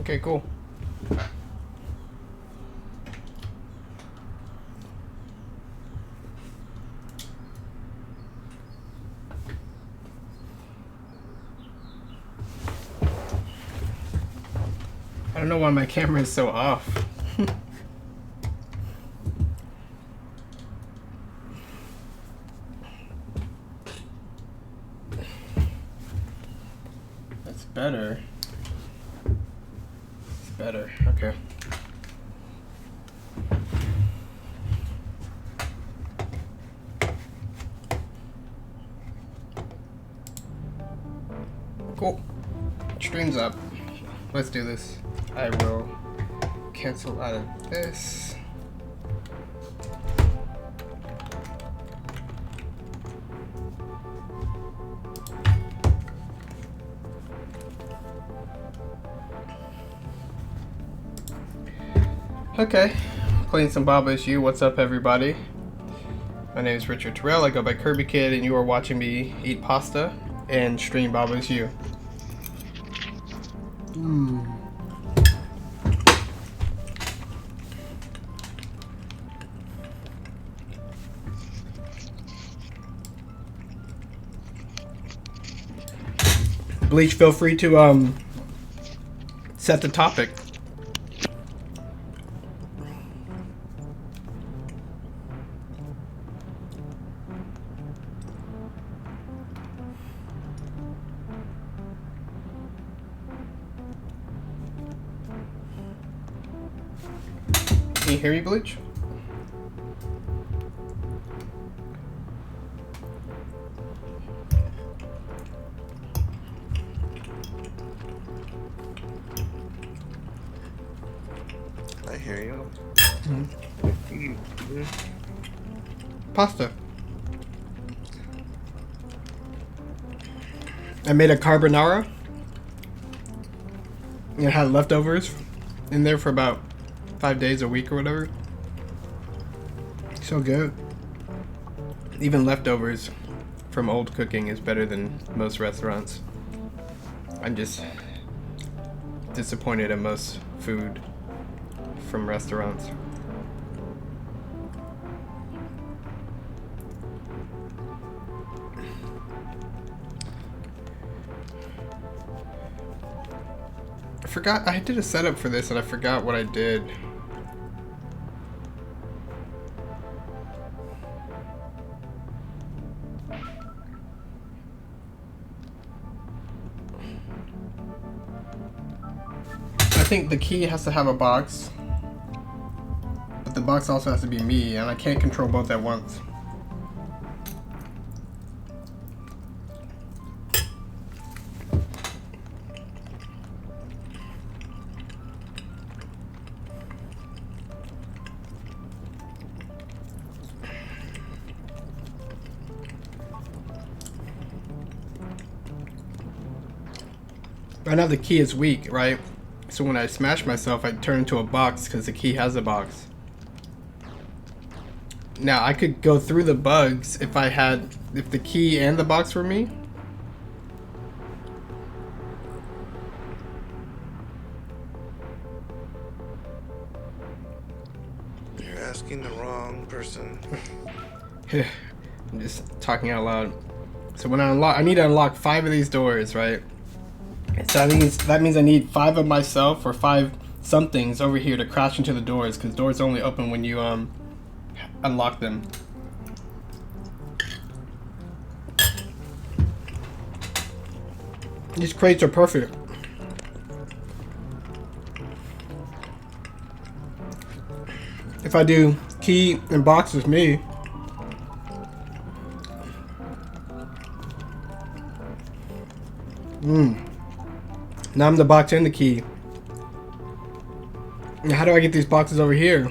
Okay, cool. I don't know why my camera is so off. That's better. It's better. Okay. Cool. Stream's up. Let's do this. I will cancel out of this. Okay, playing some Baba Is You. What's up, everybody? My name is Richard Terrell. I go by Kirby Kid, and you are watching me eat pasta and stream Baba Is You. Bleach, feel free to set the topic. Can you hear me, Bleach? I hear you. Pasta. I made a carbonara. It had leftovers in there for about 5 days, a week or whatever. So good. Even leftovers from old cooking is better than most restaurants. I'm just disappointed in most food from restaurants. I forgot, I did a setup for this and I forgot what I did. I think the key has to have a box, but the box also has to be me, and I can't control both at once. Right now the key is weak, right? So when I smash myself, I turn into a box because the key has a box. Now I could go through the bugs if the key and the box were me. You're asking the wrong person. I'm just talking out loud. So when I need to unlock 5 of these doors, right? So that means I need 5 of myself or 5 somethings over here to crash into the doors, because doors only open when you unlock them. These crates are perfect. If I do key and box with me, now I'm the box and the key. Now how do I get these boxes over here?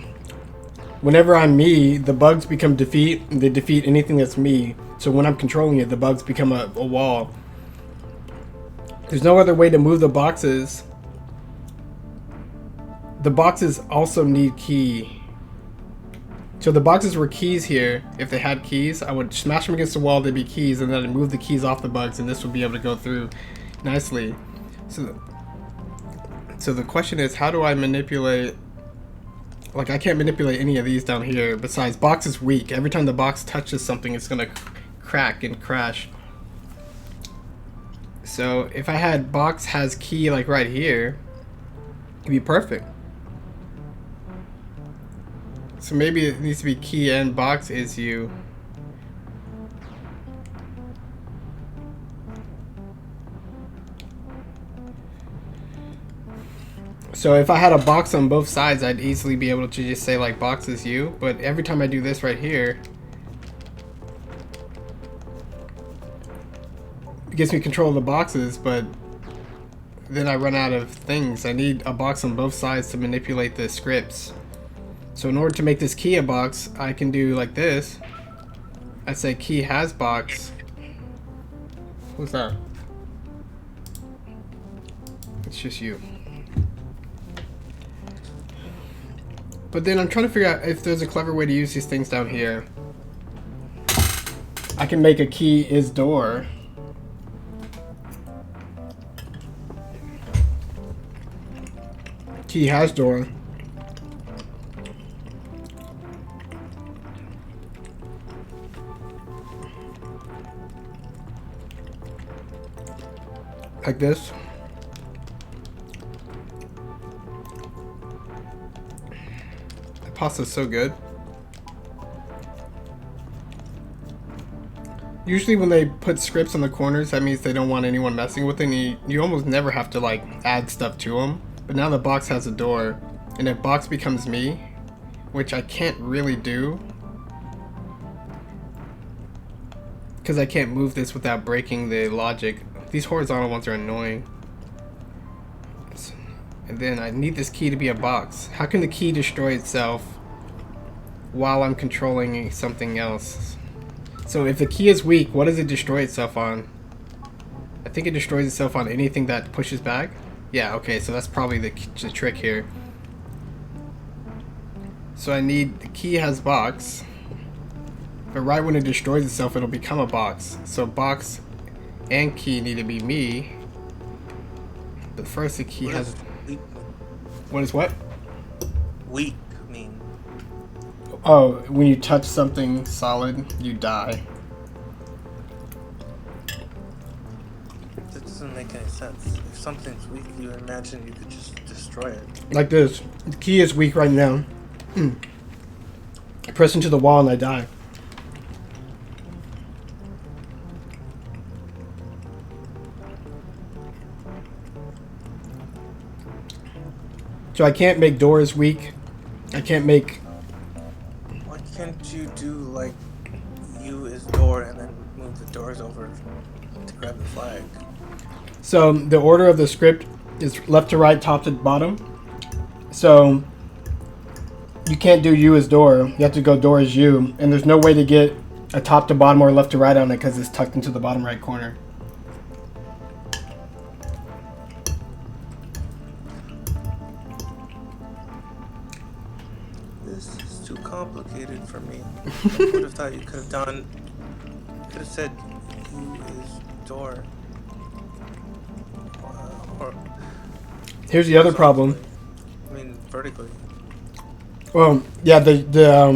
Whenever I'm me, the bugs become defeat. They defeat anything that's me. So when I'm controlling it, the bugs become a wall. There's no other way to move the boxes. The boxes also need key. So the boxes were keys here. If they had keys, I would smash them against the wall, they'd be keys, and then I'd move the keys off the bugs, and this would be able to go through nicely. So So the question is, how do I manipulate? Like, I can't manipulate any of these down here. Besides, box is weak. Every time the box touches something, it's gonna crack and crash. So if I had box has key like right here, it'd be perfect. So maybe it needs to be key and box is you. So if I had a box on both sides, I'd easily be able to just say like box is you. But every time I do this right here, it gives me control of the boxes, but then I run out of things. I need a box on both sides to manipulate the scripts. So in order to make this key a box, I can do like this. I say key has box. Who's that? It's just you. But then I'm trying to figure out if there's a clever way to use these things down here. I can make a key is door. Key has door. Like this. The pasta's so good. Usually when they put scripts on the corners, that means they don't want anyone messing with it. And you almost never have to like add stuff to them. But now the box has a door, and if box becomes me, which I can't really do, because I can't move this without breaking the logic. These horizontal ones are annoying. And then I need this key to be a box. How can the key destroy itself while I'm controlling something else? So if the key is weak, what does it destroy itself on? I think it destroys itself on anything that pushes back. Yeah, okay, so that's probably the trick here. So I need the key has box, but right when it destroys itself, it'll become a box. So box and key need to be me. But first the key What has... does weak What is what? weak mean? Oh, when you touch something solid, you die. That doesn't make any sense. If something's weak, you imagine you could just destroy it. Like this. The key is weak right now. I press into the wall and I die. So I can't make doors weak. I can't make... Why can't you do like you is door and then move the doors over to grab the flag? So the order of the script is left to right, top to bottom. So you can't do you as door. You have to go door as you. And there's no way to get a top to bottom or left to right on it because it's tucked into the bottom right corner. This is too complicated for me. I would have thought you could have done. Could have said you is door. Or Here's the other problem. I mean vertically. Well, yeah, that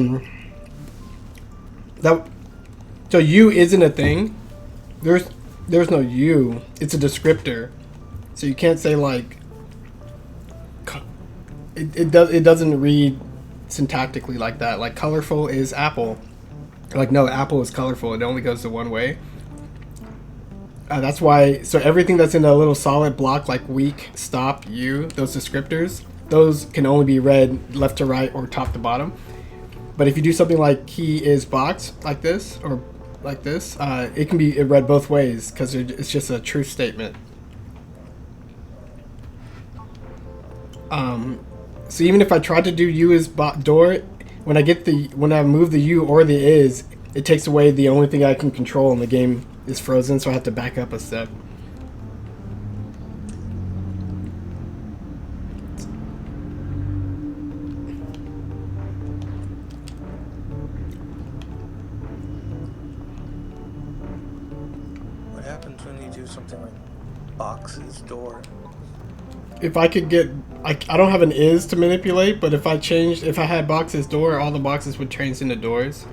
so you isn't a thing. There's no you. It's a descriptor. So you can't say like it doesn't read syntactically like that. Like colorful is apple. Like no, apple is colorful. It only goes the one way. That's why. So everything that's in a little solid block like weak, stop, you, those descriptors, those can only be read left to right or top to bottom. But if you do something like key is box like this or like this, it can be read both ways because it's just a truth statement. So even if I tried to do you is door, when I move the you or the is, it takes away the only thing I can control, and the game is frozen. So I have to back up a step. What happens when you do something like boxes door? if I could get, I don't have an is to manipulate, but if I had boxes door, all the boxes would change into doors.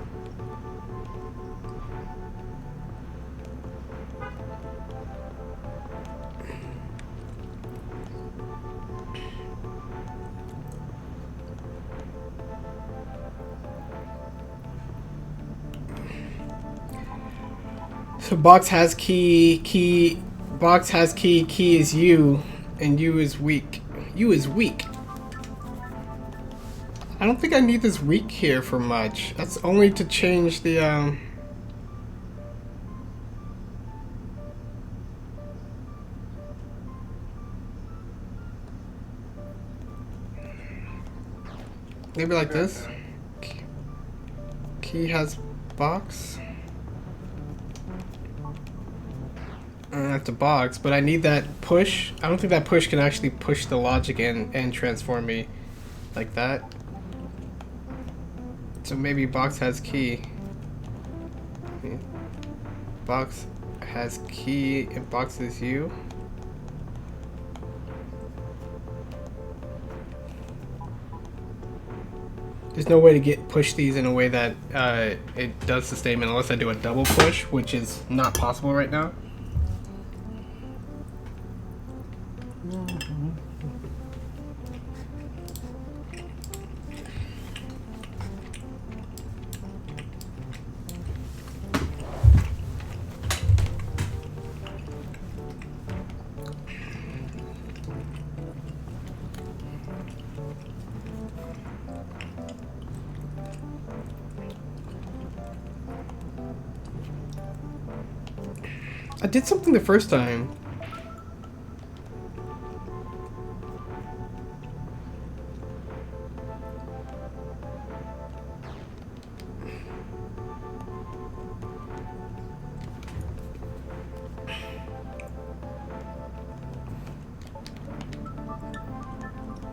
So box has key, box has key is you, and you is weak. You is weak. I don't think I need this weak here for much. That's only to change the, maybe like this. Key has box. That's a box, but I need that push. I don't think that push can actually push the logic and transform me like that. So maybe box has key. Box has key and box is you. There's no way to push these in a way that it does the statement unless I do a double push, which is not possible right now. I did something the first time.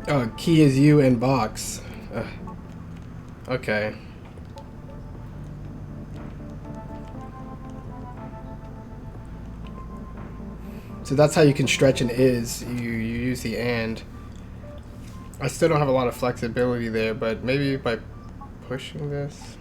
Oh, key is you and box. Okay. So that's how you can stretch an is. You use the and. I still don't have a lot of flexibility there, but maybe by pushing this.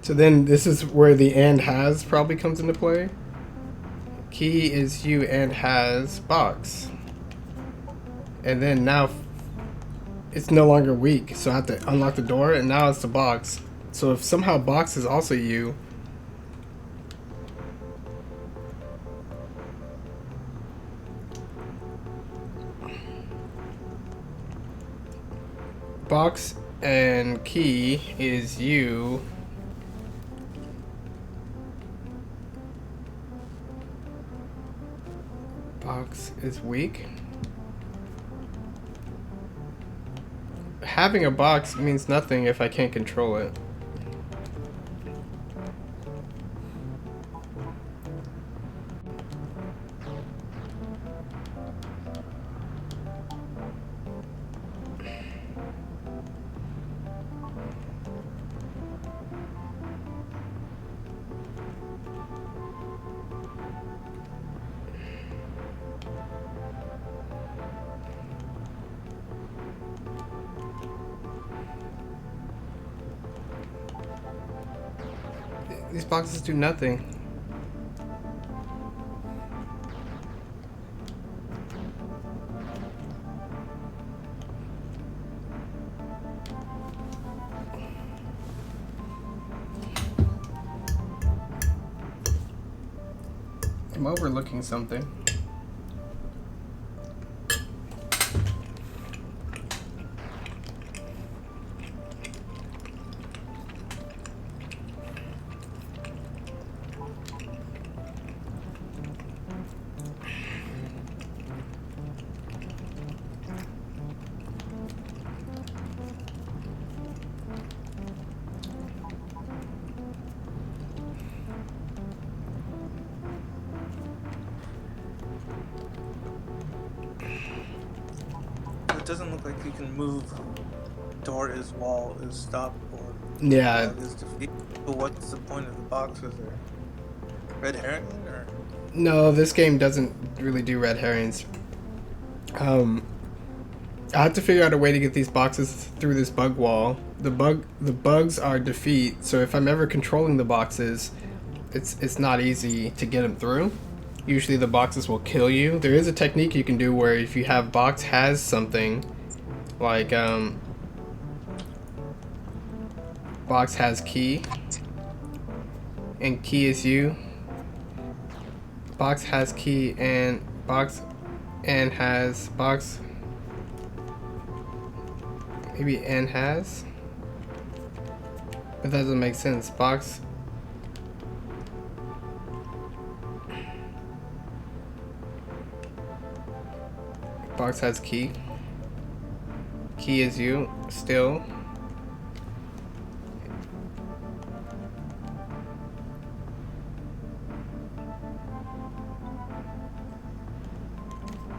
So then this is where the and has probably comes into play. Key is you and has box. And then now it's no longer weak, so I have to unlock the door, and now it's the box. So if somehow box is also you, box and key is you. Box is weak. Having a box means nothing if I can't control it. These boxes do nothing. I'm overlooking something. It doesn't look like you can move door is wall is stop or Yeah. bug is defeat. But what's the point of the boxes there? Red herring or? No, this game doesn't really do red herrings. I have to figure out a way to get these boxes through this bug wall. The bugs are defeat, so if I'm ever controlling the boxes, it's not easy to get them through. Usually the boxes will kill you. There is a technique you can do where if you have box has something, like box has key, and key is you. Box has key and box and has box. Maybe N has, but that doesn't make sense. Box. Box has key. Key is you still.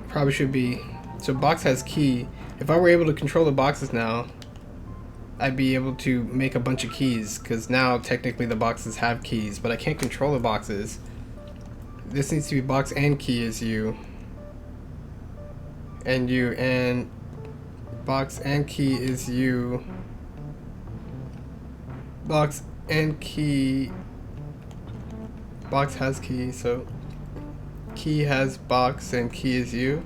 Probably should be. So box has key. If I were able to control the boxes now, I'd be able to make a bunch of keys, because now technically the boxes have keys, but I can't control the boxes. This needs to be box and key is you. And you, and box and key is you. Box and key. Box has key, so key has box and key is you.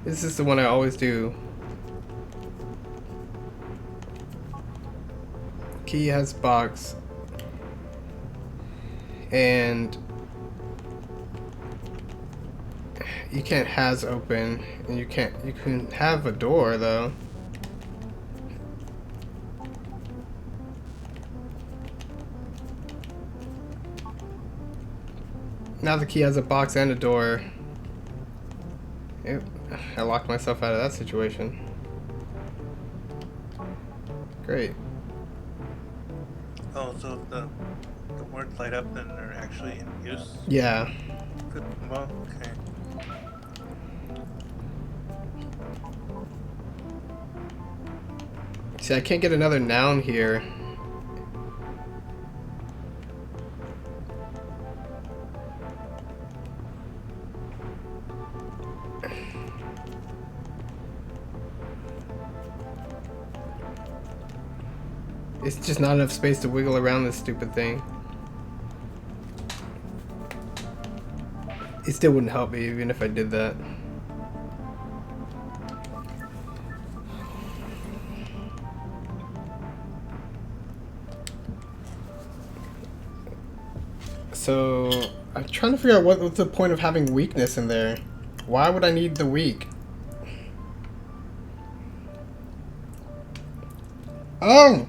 This is the one I always do. Key has box. And you can't has open, and you can have a door though. Now the key has a box and a door. Yep. I locked myself out of that situation. Great. Oh, so if the words light up, then they're actually in use? Yeah. Good. Well, okay. See, I can't get another noun here. It's just not enough space to wiggle around this stupid thing. It still wouldn't help me even if I did that. So I'm trying to figure out what's the point of having weakness in there. Why would I need the weak? Oh!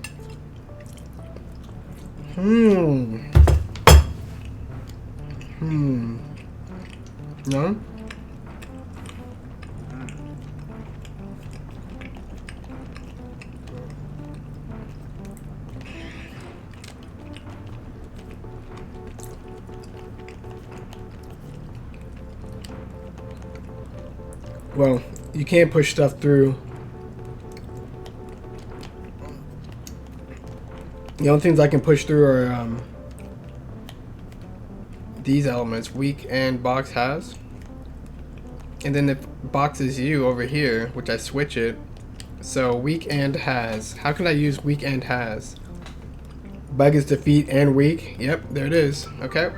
No? Well, you can't push stuff through. The only things I can push through are these elements, weak and box has. And then if box is you over here, which I switch it, so weak and has. How can I use weak and has? Bug is defeat and weak. Yep, there it is. Okay.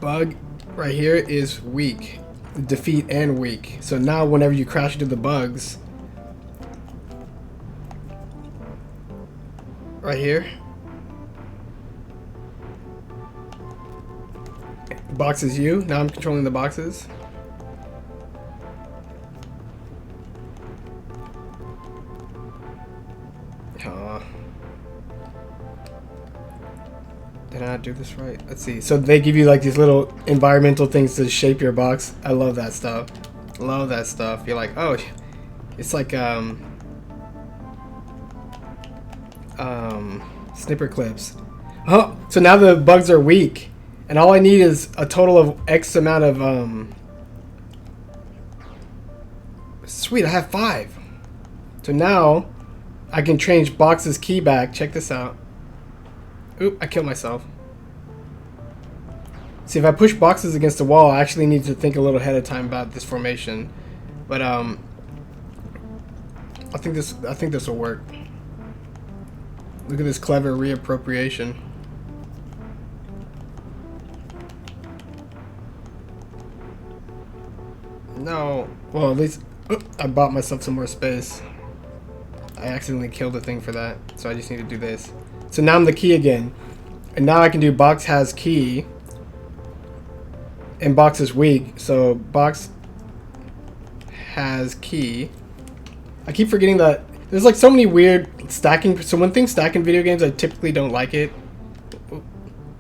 Bug right here is weak. Defeat and weak. So now whenever you crash into the bugs, right here, box is you. Now I'm controlling the boxes. Did I not do this right? Let's see. So they give you like these little environmental things to shape your box. I love that stuff. Love that stuff. You're like, oh, it's like snipper clips. Oh, so now the bugs are weak. And all I need is a total of X amount of sweet, I have 5. So now I can change Box's key back. Check this out. Oop, I killed myself. See, if I push Boxes against the wall, I actually need to think a little ahead of time about this formation. But I think this will work. Look at this clever reappropriation. No. Well, at least I bought myself some more space. I accidentally killed the thing for that, so I just need to do this. So now I'm the key again. And now I can do Box has key. And Box is weak. So Box has key. I keep forgetting that there's like so many weird stacking. So when things stack in video games, I typically don't like it.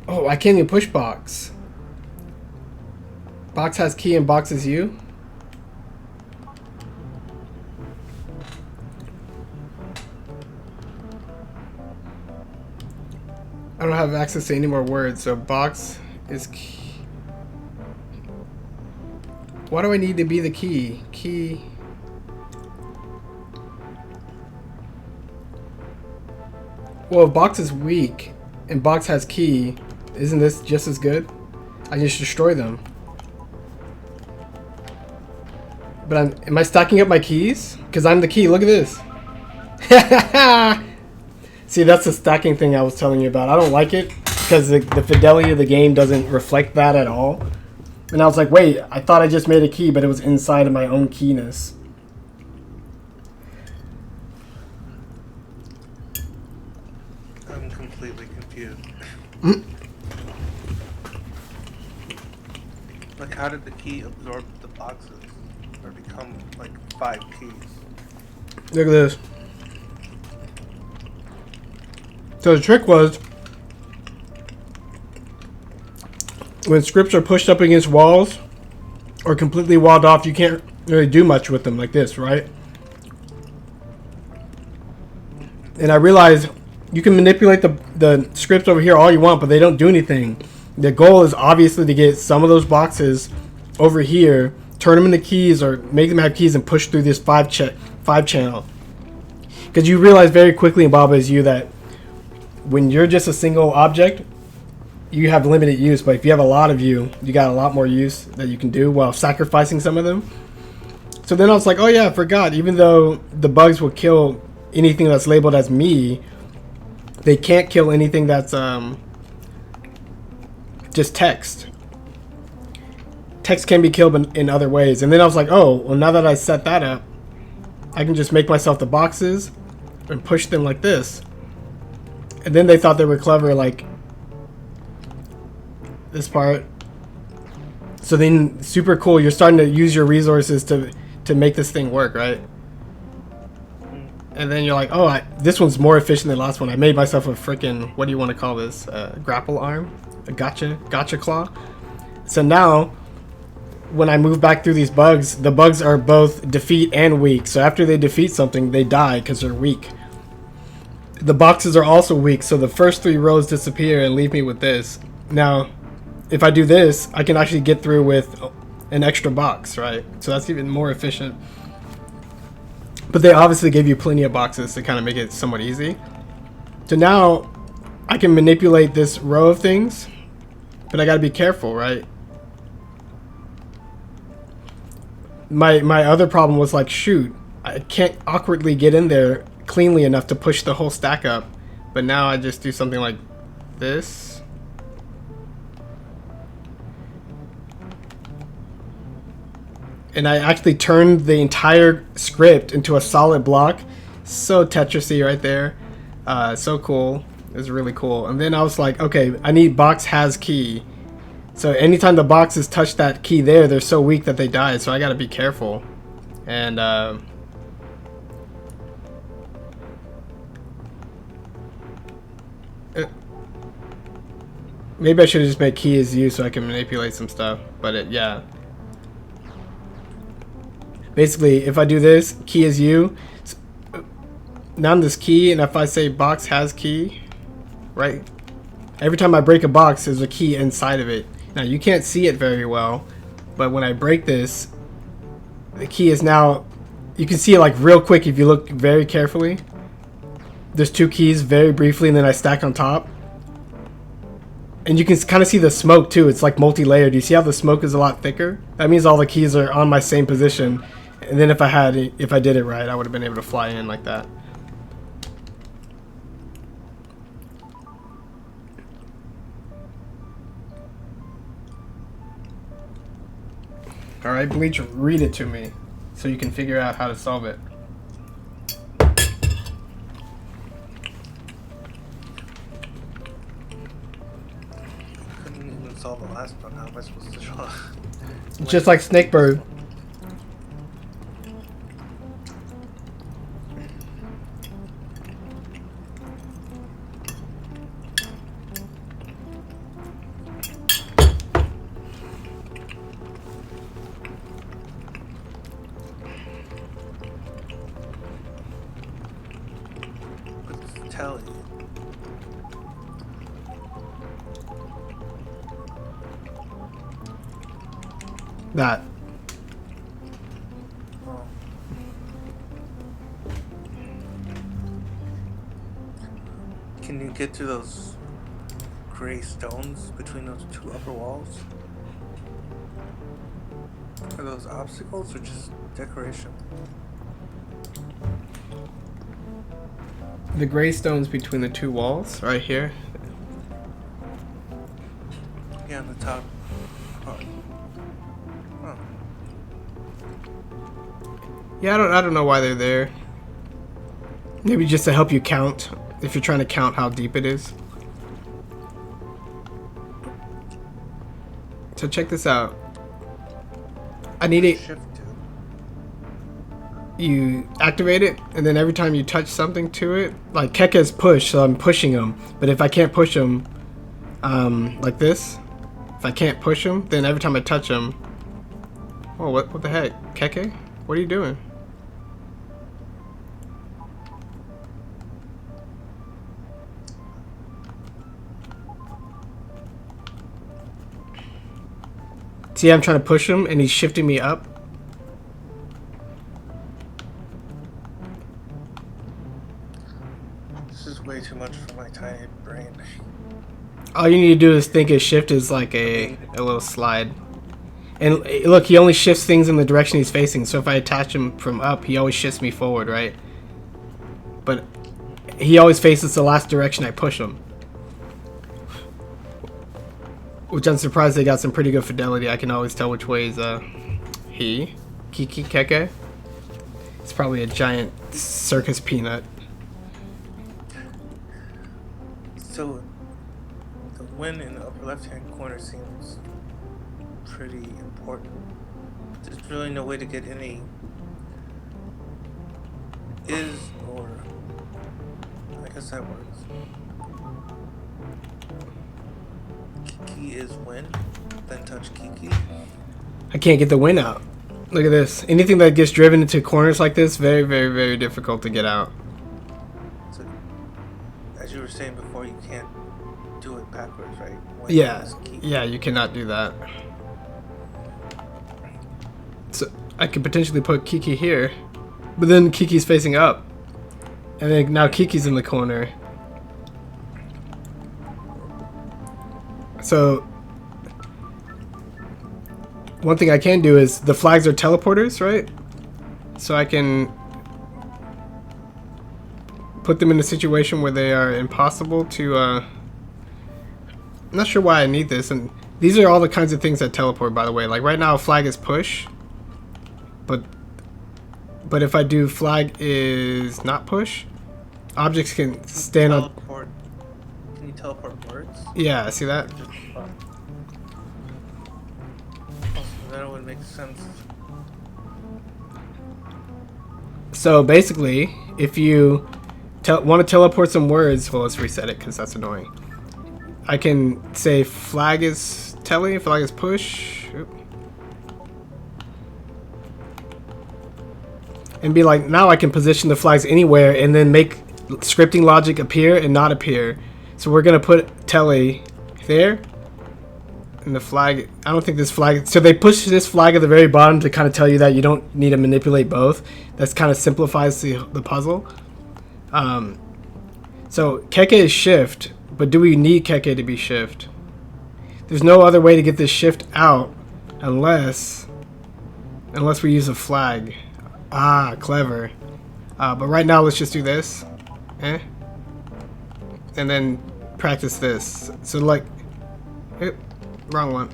Oh, I can't even push Box. Box has key and Box is you. I don't have access to any more words, so Box is key. Why do I need to be the key? Key. Well, if Box is weak and Box has key, isn't this just as good? I just destroy them. But am I stacking up my keys? Because I'm the key. Look at this. See, that's the stacking thing I was telling you about. I don't like it because the fidelity of the game doesn't reflect that at all. And I was like, wait, I thought I just made a key, but it was inside of my own keyness. I'm completely confused. Like, how did the key absorb the boxes or become like 5 keys? Look at this. So the trick was, when scripts are pushed up against walls or completely walled off, you can't really do much with them like this, right? And I realized you can manipulate the scripts over here all you want, but they don't do anything. The goal is obviously to get some of those boxes over here, turn them into keys or make them have keys and push through this 5 channel. Because you realize very quickly in Baba Is You that when you're just a single object, you have limited use, but if you have a lot of you got a lot more use that you can do while sacrificing some of them. So then I was like, oh yeah, I forgot. Even though the bugs will kill anything that's labeled as me, they can't kill anything that's just text. Text can be killed in other ways. And then I was like, oh, well, now that I set that up, I can just make myself the boxes and push them like this. And then they thought they were clever, like this part. So then, super cool. You're starting to use your resources to make this thing work, right? And then you're like, oh, this one's more efficient than the last one. I made myself a freaking, what do you want to call this? Grapple arm? A gotcha claw? So now, when I move back through these bugs, the bugs are both defeat and weak. So after they defeat something, they die because they're weak. The boxes are also weak, so the first 3 rows disappear and leave me with this. Now, if I do this, I can actually get through with an extra box, right? So that's even more efficient. But they obviously gave you plenty of boxes to kind of make it somewhat easy. So now, I can manipulate this row of things, but I gotta be careful, right? My other problem was like, shoot, I can't awkwardly get in there cleanly enough to push the whole stack up. But now I just do something like this. And I actually turned the entire script into a solid block. So Tetrisy right there. So cool. It was really cool. And then I was like, okay, I need box has key. So anytime the boxes touch that key there, they're so weak that they die. So I gotta be careful. And maybe I should have just made key as you so I can manipulate some stuff. But yeah. Basically, if I do this, key is you. Now I'm this key, and if I say box has key, right? Every time I break a box, there's a key inside of it. Now you can't see it very well, but when I break this, the key is now, you can see it like real quick if you look very carefully. There's 2 keys very briefly, and then I stack on top. And you can kind of see the smoke too. It's like multi-layered. You see how the smoke is a lot thicker? That means all the keys are on my same position. And then if I did it right, I would have been able to fly in like that. All right, Bleach, read it to me so you can figure out how to solve it. Couldn't even solve the last one. How am I supposed to draw? Just like Snakebird. Tell you. That. Oh. Can you get to those gray stones between those 2 upper walls? Are those obstacles or just decoration? The gray stones between the 2 walls, right here. Yeah, on the top part. Oh. Yeah, I don't know why they're there. Maybe just to help you count, if you're trying to count how deep it is. So check this out. I need it. Shift to. You activate it, and then every time you touch something to it, like Keka's push, so I'm pushing him. But if I can't push him, like this, if I can't push him, then every time I touch him, oh, what the heck, Keke? What are you doing? See, I'm trying to push him, and he's shifting me up. This is way too much for my tiny brain. All you need to do is think his shift is like a little slide. And look, he only shifts things in the direction he's facing. So if I attach him from up, he always shifts me forward, right? But he always faces the last direction I push him. Which I'm surprised they got some pretty good fidelity. I can always tell which way is he. Kiki Keke. It's probably a giant circus peanut. So, the win in the upper left-hand corner seems pretty important. There's really no way to get any is or I guess that works. Kiki is win, then touch Kiki. I can't get the win out. Look at this. Anything that gets driven into corners like this, very, very, very difficult to get out. So, as you were saying before, you can't do it backwards, right? Win Yeah, is Kiki. yeah, you cannot do that. So I could potentially put Kiki here, but then Kiki's facing up, and then now Kiki's in the corner. So one thing I can do is the flags are teleporters, right? So I can put them in a situation where they are impossible to. I'm not sure why I need this, and these are all the kinds of things that teleport. By the way, like right now, flag is push, but if I do flag is not push, objects can stand on. Teleport. Can you teleport words? Yeah, see that? Just oh, so that would make sense. So basically, if you want to teleport some words, well, let's reset it because that's annoying. I can say flag is tele, flag is push, and be like, now I can position the flags anywhere and then make scripting logic appear and not appear. So we're gonna put Telly there. And the flag, I don't think this flag, so they push this flag at the very bottom to kind of tell you that you don't need to manipulate both. That's kind of simplifies the puzzle. So Keke is shift, but do we need Keke to be shift? There's no other way to get this shift out unless we use a flag. Ah, clever. But right now let's just do this. And then practice this. So like, wrong one.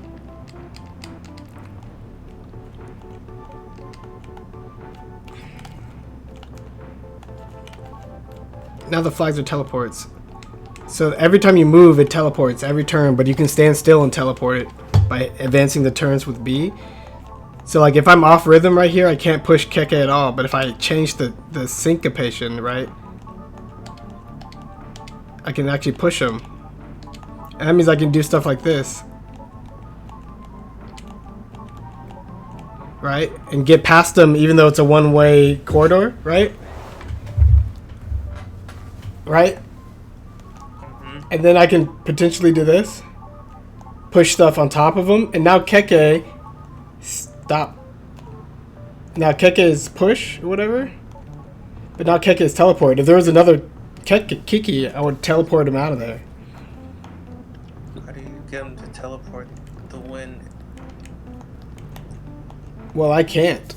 Now the flags are teleports. So every time you move, it teleports every turn, but you can stand still and teleport it by advancing the turns with B. So like if I'm off rhythm right here, I can't push Keke at all, but if I change the syncopation, right, I can actually push him. And that means I can do stuff like this. Right? And get past them even though it's a one-way corridor, right? Right? And then I can potentially do this. Push stuff on top of them. And now Keke... Stop. Now Keke is push or whatever. But now Keke is teleport. If there was another Kiki, I would teleport him out of there. How do you get him to teleport the wind? Well, I can't.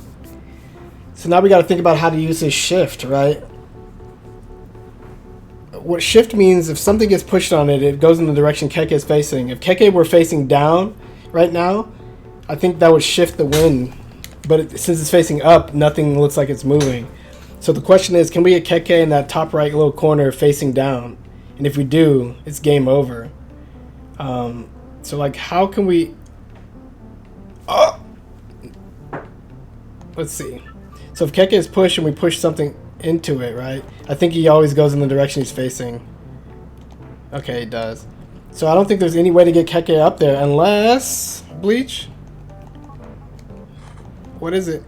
So now we got to think about how to use his shift, right? What shift means, if something gets pushed on it, it goes in the direction Keke is facing. If Keke were facing down right now, I think that would shift the wind. But since it's facing up, nothing looks like it's moving. So the question is, can we get Keke in that top right little corner facing down? And if we do, it's game over. So like, how can we... Oh! Let's see. So if Keke is pushed and we push something into it, right? I think he always goes in the direction he's facing. Okay, he does. So I don't think there's any way to get Keke up there unless... Bleach? What is it?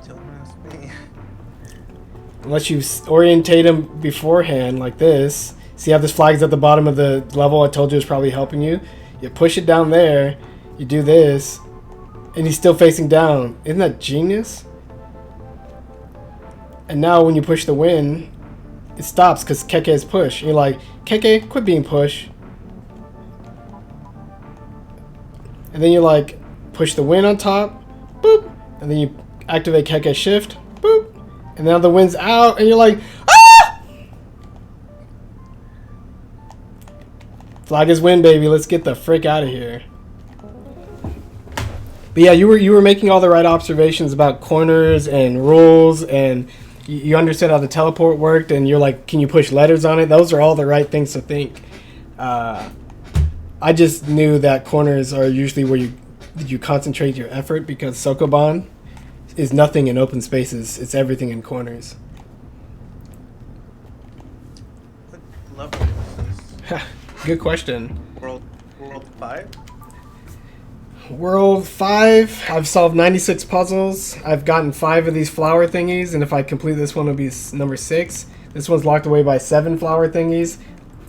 Don't ask me. Unless you orientate him beforehand like this. See how this flag is at the bottom of the level I told you is probably helping you? You push it down there. You do this, and he's still facing down. Isn't that genius? And now when you push the win, it stops because Keke is push. You're like, Keke, quit being push. And then you like, push the win on top, boop. And then you activate Keke shift, boop. And now the win's out, and you're like, ah! Flag is win, baby. Let's get the frick out of here. But yeah, you were making all the right observations about corners and rules, and you understood how the teleport worked, and you're like, can you push letters on it? Those are all the right things to think. I just knew that corners are usually where you concentrate your effort, because Sokoban is nothing in open spaces. It's everything in corners. What level is this? Good question. World 5? World 5, I've solved 96 puzzles. I've gotten 5 of these flower thingies, and if I complete this one, it'll be number 6. This one's locked away by 7 flower thingies.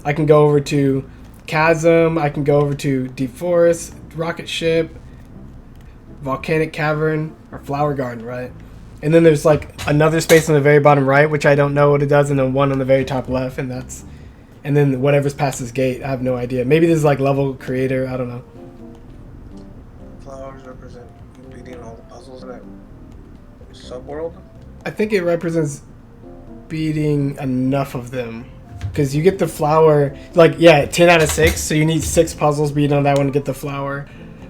I can go over to Chasm, I can go over to Deep Forest, Rocket Ship, Volcanic Cavern, or Flower Garden, right? And then there's like another space on the very bottom right, which I don't know what it does, and then one on the very top left, and then whatever's past this gate, I have no idea. Maybe this is like level creator, I don't know. Flowers represent you beating all the puzzles in that subworld? I think it represents beating enough of them. Because you get the flower, like, yeah, 10 out of 6, so you need 6 puzzles beating on that one to get the flower.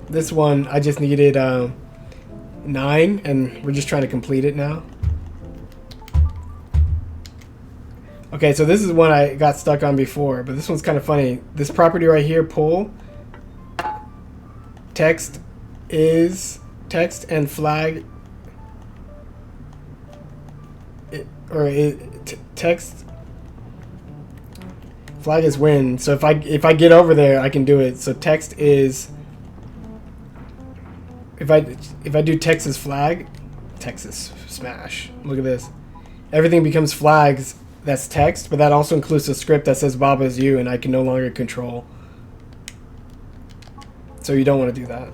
This one, I just needed 9, and we're just trying to complete it now. Okay, so this is one I got stuck on before, but this one's kind of funny. This property right here, pull, text and flag, text, flag is win. So if I get over there, I can do it. So text is, if I do Texas flag, Texas smash. Look at this. Everything becomes flags that's text, but that also includes a script that says Baba is you, and I can no longer control. So you don't want to do that.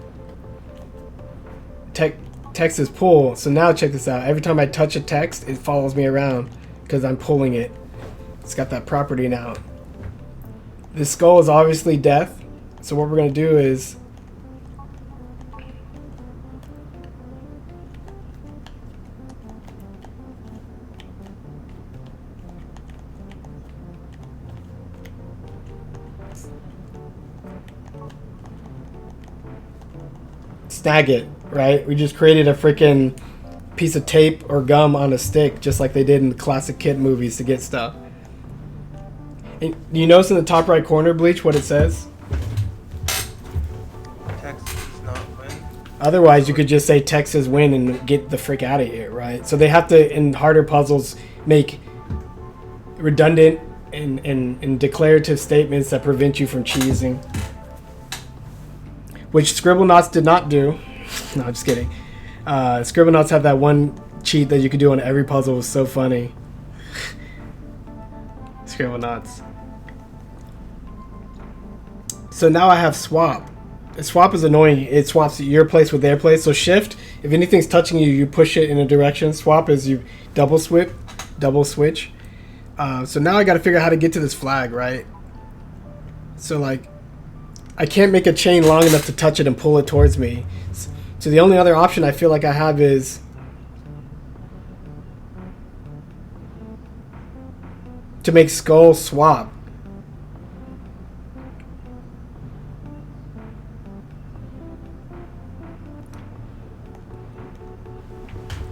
Text is pull. So now check this out. Every time I touch a text, it follows me around because I'm pulling it. It's got that property now. This skull is obviously death. So what we're going to do is snag it, right? We just created a freaking piece of tape or gum on a stick, just like they did in the classic kid movies to get stuff. And you notice in the top right corner, Bleach, what it says? Text does not win. Otherwise, you could just say Texas win and get the frick out of here, right? So they have to, in harder puzzles, make redundant and declarative statements that prevent you from cheesing. Which Scribblenauts did not do. No, I'm just kidding. Scribblenauts have that one cheat that you could do on every puzzle. It was so funny. Scribblenauts. So now I have swap. Swap is annoying. It swaps your place with their place. So shift, if anything's touching you, you push it in a direction. Swap is you double switch. So now I got to figure out how to get to this flag, right? So like, I can't make a chain long enough to touch it and pull it towards me. So the only other option I feel like I have is to make skull swap.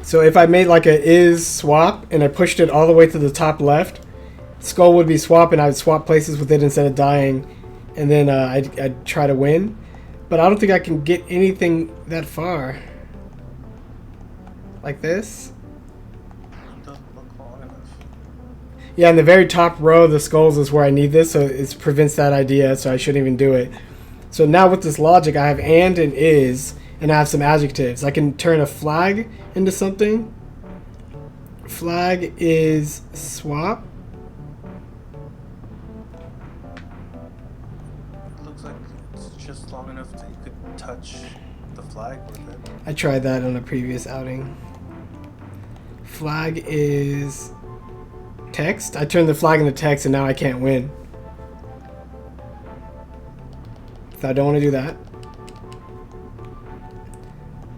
So if I made like a is swap and I pushed it all the way to the top left, skull would be swap and I would swap places with it instead of dying, and then I'd try to win. But I don't think I can get anything that far. Like this. Doesn't look long enough. Yeah, in the very top row of the skulls is where I need this, so it prevents that idea, so I shouldn't even do it. So now with this logic, I have and is, and I have some adjectives. I can turn a flag into something. Flag is swap. It looks like it's just long enough that you could touch the flag with it. I tried that on a previous outing. Flag is text. I turned the flag into text and now I can't win. So I don't want to do that.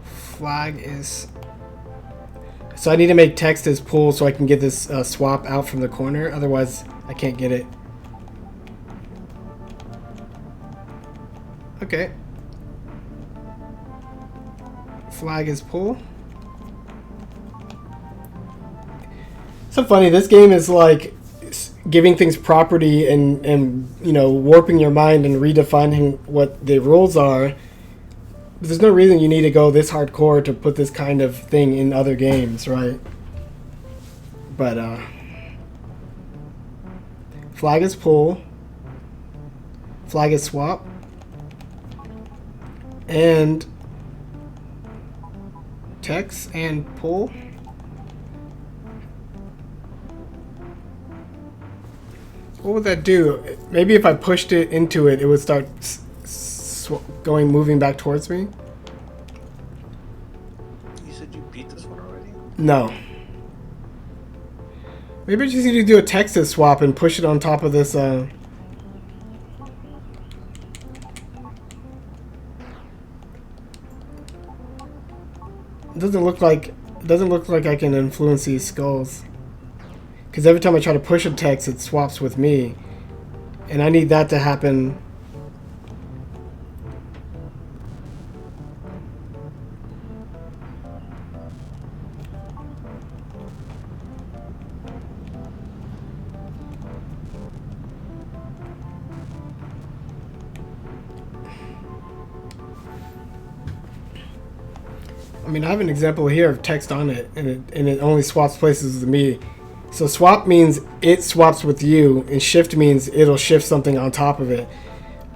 Flag is... So I need to make text as pull so I can get this swap out from the corner. Otherwise, I can't get it. Okay. Flag is pull. So funny, this game is like giving things property and you know, warping your mind and redefining what the rules are. There's no reason you need to go this hardcore to put this kind of thing in other games, right? But flag is pull, flag is swap, and text and pull. What would that do? Maybe if I pushed it into it, it would start moving back towards me. You said you beat this one already? No. Maybe I just need to do a Texas swap and push it on top of this. It doesn't look like I can influence these skulls. Because every time I try to push a text, it swaps with me. And I need that to happen. I mean, I have an example here of text on it, and it only swaps places with me. So swap means it swaps with you, and shift means it'll shift something on top of it.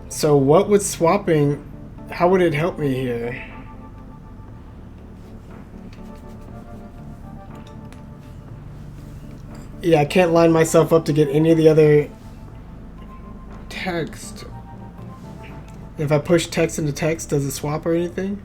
So what would swapping, how would it help me here? Yeah, I can't line myself up to get any of the other text. If I push text into text, does it swap or anything?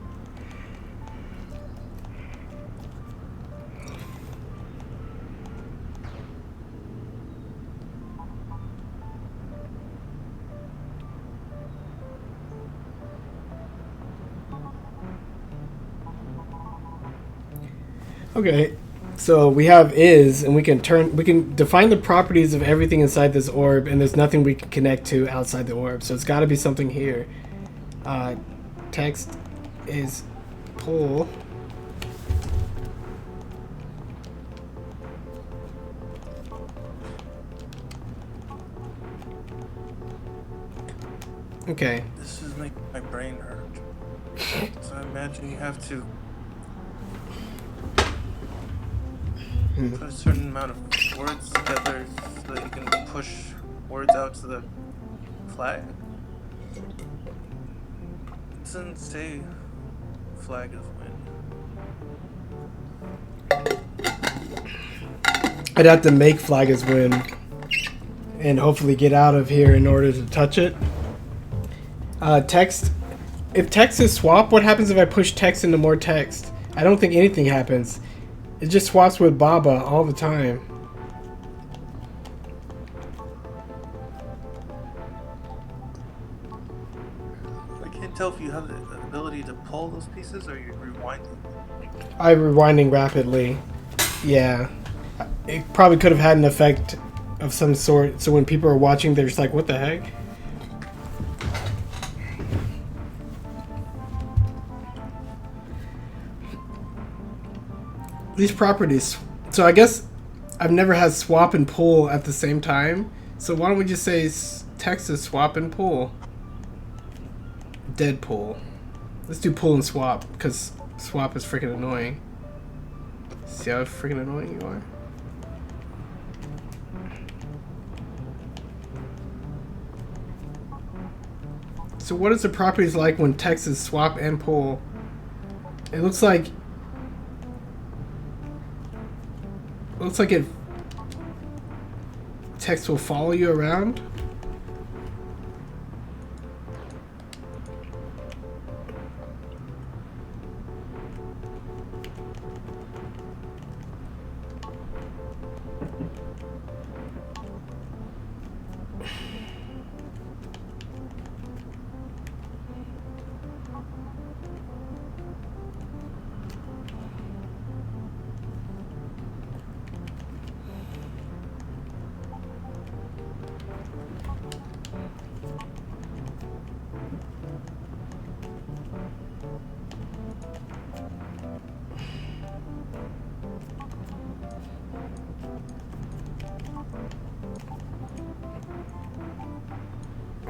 Okay, so we have is, and we can define the properties of everything inside this orb, and there's nothing we can connect to outside the orb. So it's got to be something here. Text is pull. Okay. This is making my brain hurt. So I imagine you have to put a certain amount of words together so that you can push words out to the flag. It doesn't say flag is win. I'd have to make flag is win and hopefully get out of here in order to touch it. Text. If text is swap, what happens if I push text into more text? I don't think anything happens. It just swaps with Baba all the time. I can't tell if you have the ability to pull those pieces or you're rewinding. I'm rewinding rapidly. Yeah. It probably could have had an effect of some sort, so when people are watching, they're just like, what the heck? These properties. So I guess I've never had swap and pull at the same time. So why don't we just say text is swap and pull? Dead pull. Let's do pull and swap, because swap is freaking annoying. See how freaking annoying you are? So what is the properties like when text is swap and pull? It looks like it text will follow you around.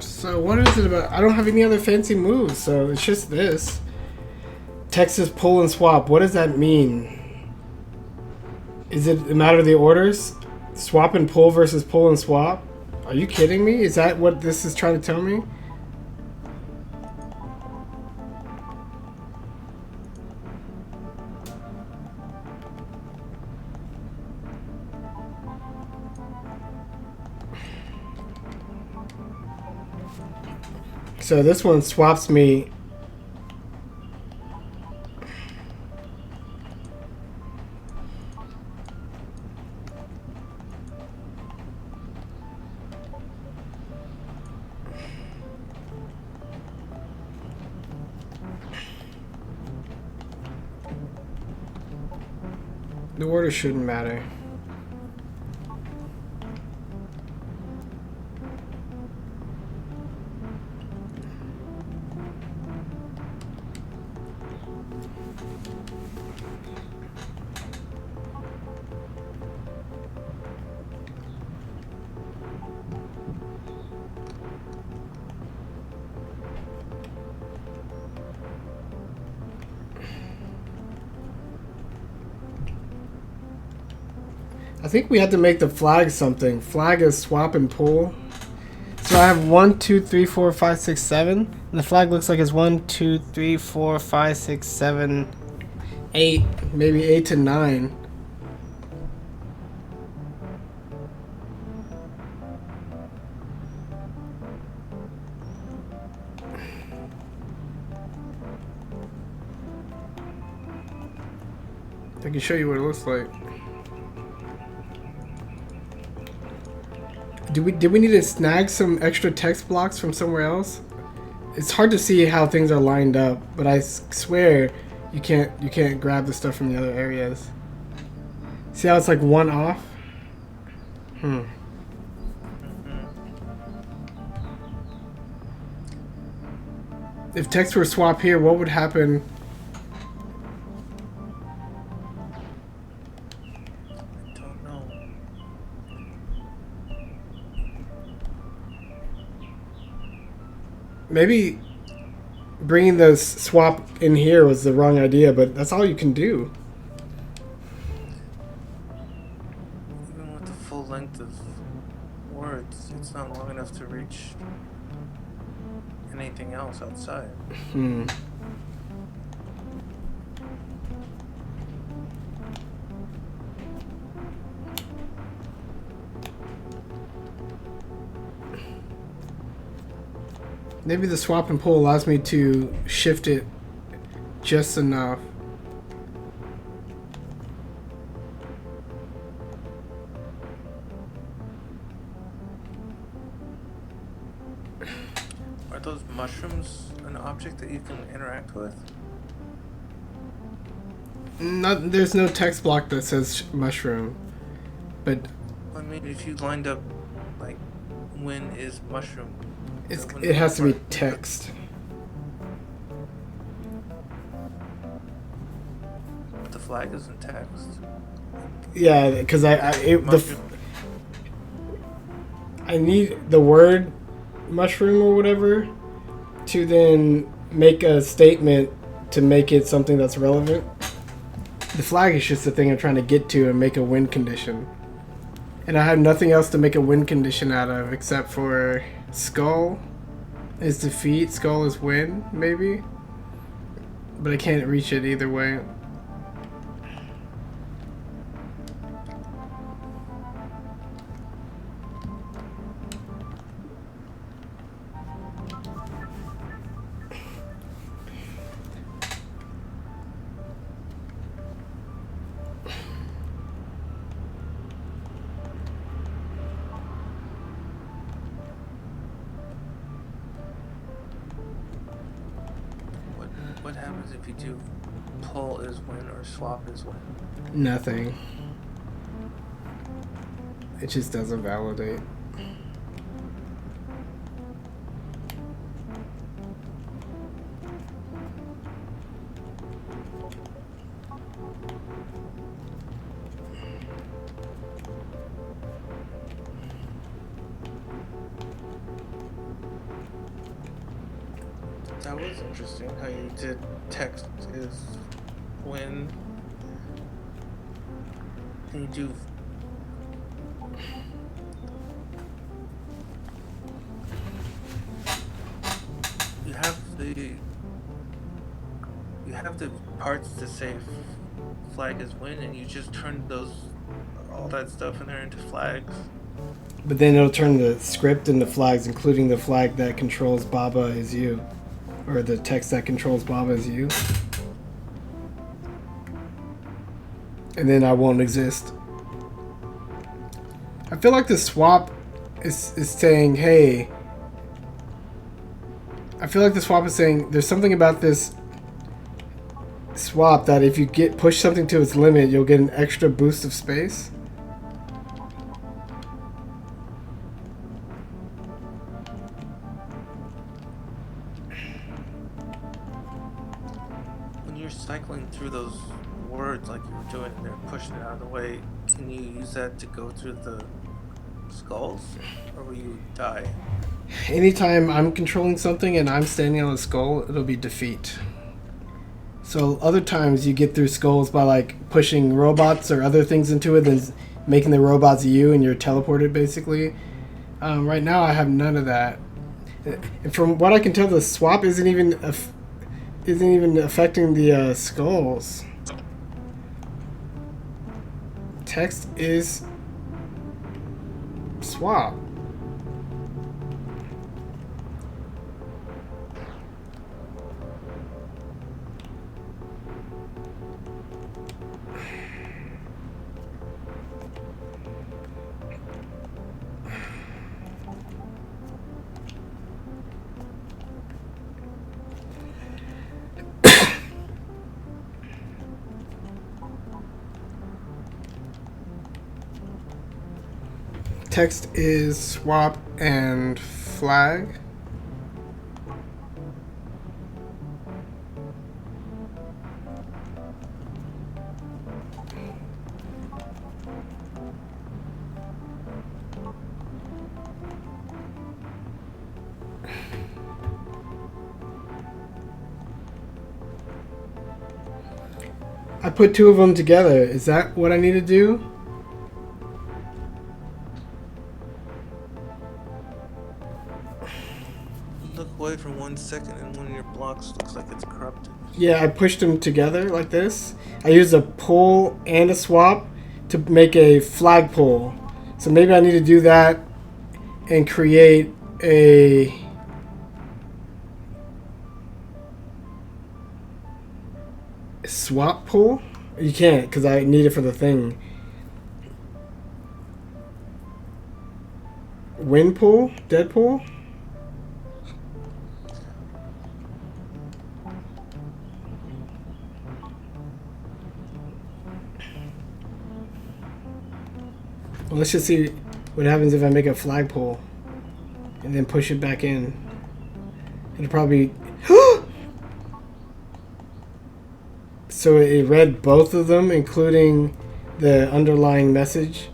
So what is it about? I don't have any other fancy moves, so it's just this. Texas pull and swap. What does that mean? Is it a matter of the orders? Swap and pull versus pull and swap? Are you kidding me? Is that what this is trying to tell me? So this one swaps me. The order shouldn't matter. I think we had to make the flag something. Flag is swap and pull. So I have 1, 2, 3, 4, 5, 6, 7. And the flag looks like it's 1, 2, 3, 4, 5, 6, 7, 8. Maybe 8 to 9. I can show you what it looks like. Did we need to snag some extra text blocks from somewhere else? It's hard to see how things are lined up, but I swear you can't grab the stuff from the other areas. See how it's like one off? If text were swap here, what would happen? I don't know. Maybe bringing the swap in here was the wrong idea, but that's all you can do. Even with the full length of words, it's not long enough to reach anything else outside. Maybe the swap and pull allows me to shift it just enough. Are those mushrooms an object that you can interact with? There's no text block that says mushroom, but I mean, if you lined up, like, when is mushroom? it has to be text. But the flag isn't text. Yeah, because I need the word mushroom or whatever to then make a statement to make it something that's relevant. The flag is just the thing I'm trying to get to and make a win condition. And I have nothing else to make a win condition out of except for skull is defeat, skull is win, maybe. But I can't reach it either way. What happens if you do pull is win or swap is win? Nothing. It just doesn't validate. That was interesting how you did text is win. And you do you have the parts to say flag is win, and you just turn all that stuff in there into flags. But then it'll turn the script into flags, including the flag that controls Baba is you. Or the text that controls Baba is you. And then I won't exist. I feel like the swap is saying, hey. I feel like the swap is saying there's something about this swap that if you push something to its limit, you'll get an extra boost of space. When you're cycling through those words like you were doing there, pushing it out of the way, can you use that to go through the skulls? Or will you die? Anytime I'm controlling something and I'm standing on a skull, it'll be defeat. So other times you get through skulls by like pushing robots or other things into it, then making the robots you and you're teleported basically. Right now I have none of that. And from what I can tell, the swap isn't even affecting the skulls. Text is swap. text is swap and flag. I put two of them together. Is that what I need to do? Look away for 1 second and one of your blocks looks like it's corrupted. Yeah, I pushed them together like this. I used a pull and a swap to make a flag pull. So maybe I need to do that and create a swap pull. You can't because I need it for the thing. Win pull? Dead pull? Well, let's just see what happens if I make a flag pull and then push it back in. It'll probably... So it read both of them, including the underlying message.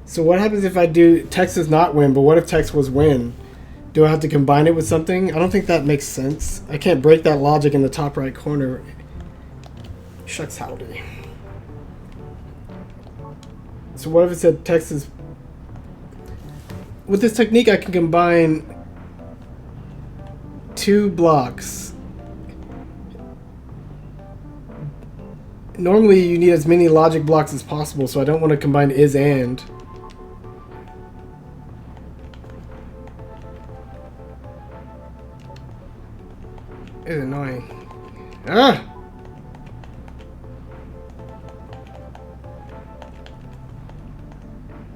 So what happens if I do text is not win, but what if text was win? Do I have to combine it with something? I don't think that makes sense. I can't break that logic in the top right corner. Shucks howdy. So what if it said text is... With this technique I can combine two blocks. Normally you need as many logic blocks as possible, so I don't want to combine is and. It's annoying. Ah!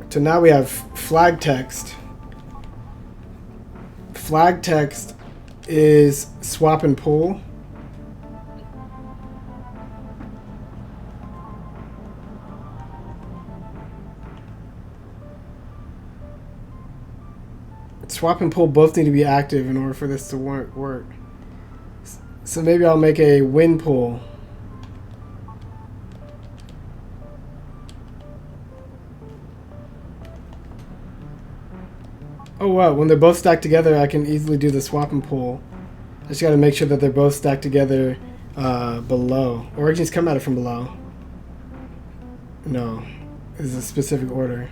So now we have flag text. Flag text is swap and pull. Swap and pull both need to be active in order for this to work. So maybe I'll make a win pull. Oh wow, when they're both stacked together I can easily do the swap and pull. I just gotta make sure that they're both stacked together below. Origins come at it from below. No, it's a specific order.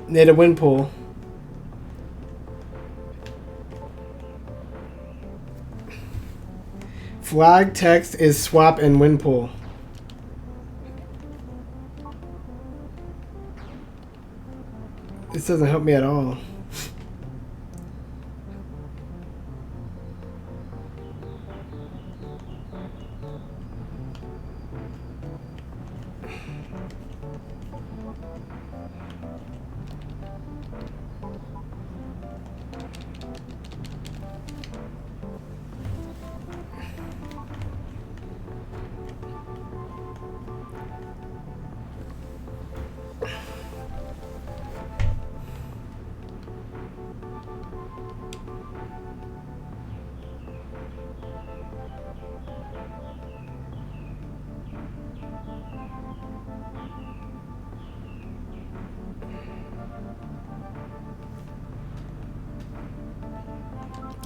Need a win pull. Flag text is swap and win pull. This doesn't help me at all.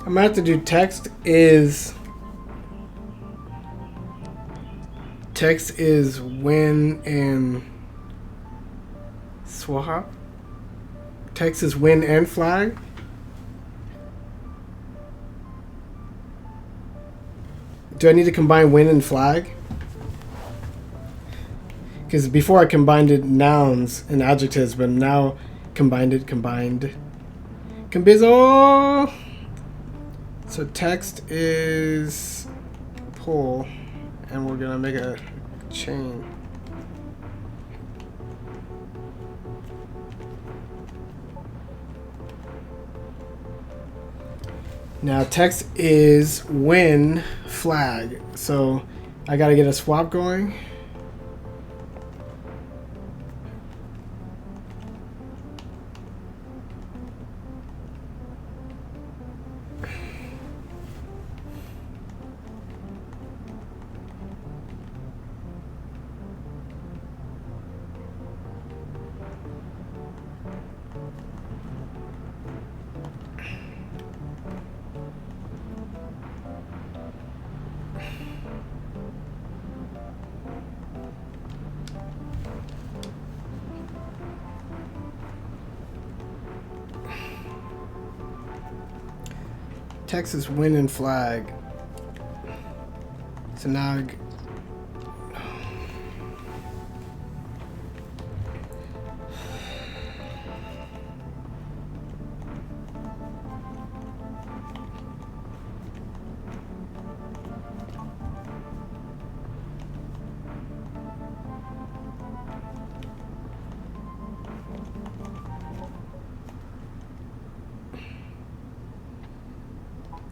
I'm gonna have to do text is win and swap. Text is win and flag. Do I need to combine win and flag? Because before I combined it nouns and adjectives, but now combined. Combizo! So text is pull, and we're gonna make a chain. Now text is win flag. So I gotta get a swap going. Texas winning flag. So now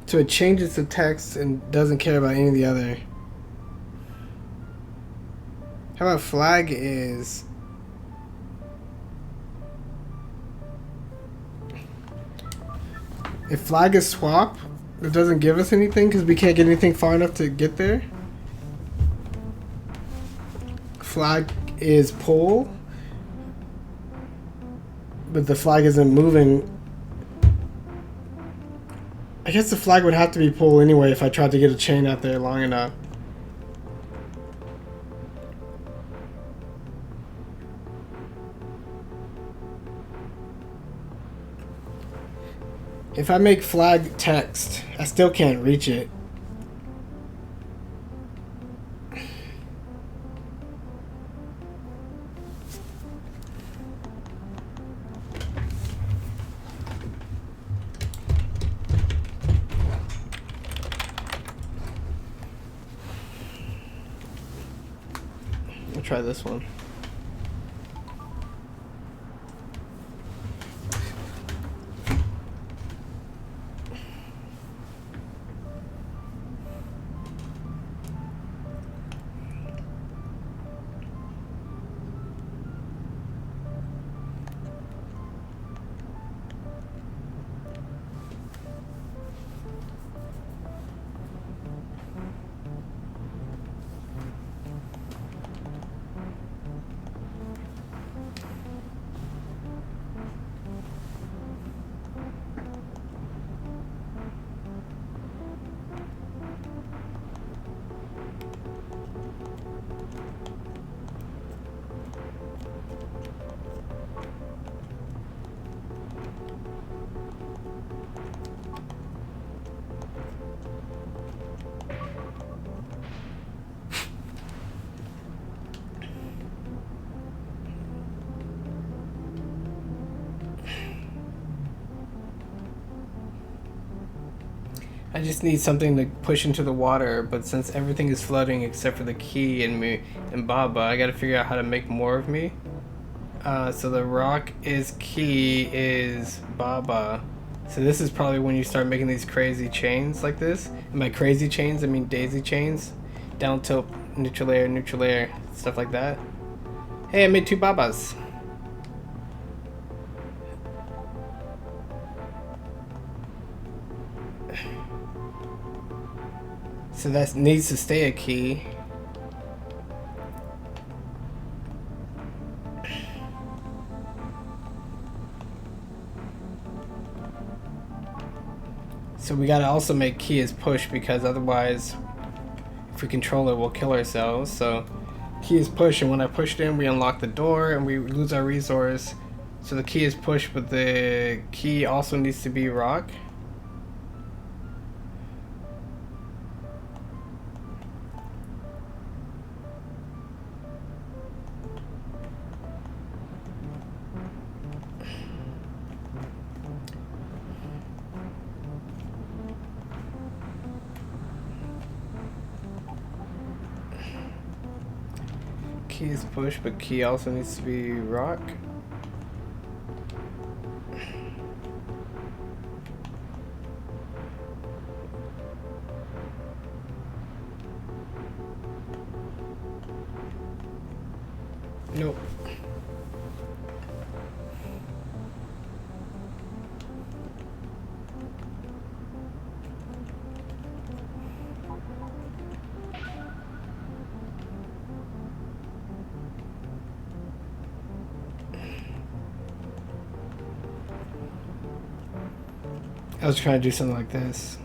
so it changes the text and doesn't care about any of the other. How about flag is if flag is swap, it doesn't give us anything because we can't get anything far enough to get there. Flag is pull, but the flag isn't moving. I guess the flag would have to be pull anyway if I tried to get a chain out there long enough. If I make flag text, I still can't reach it. I'll try this one. I just need something to push into the water, but since everything is floating except for the key and me and Baba, I gotta figure out how to make more of me. So the rock is key is Baba. So this is probably when you start making these crazy chains like this. And by crazy chains, I mean daisy chains. Down tilt, neutral air, stuff like that. Hey, I made 2 Babas. So that needs to stay a key. So we gotta also make key as push because otherwise, if we control it, we'll kill ourselves. So key is push, and when I push it in, we unlock the door and we lose our resource. So the key is push, but the key also needs to be rock. Key is push, but key also needs to be rock. Nope. I was trying to do something like this.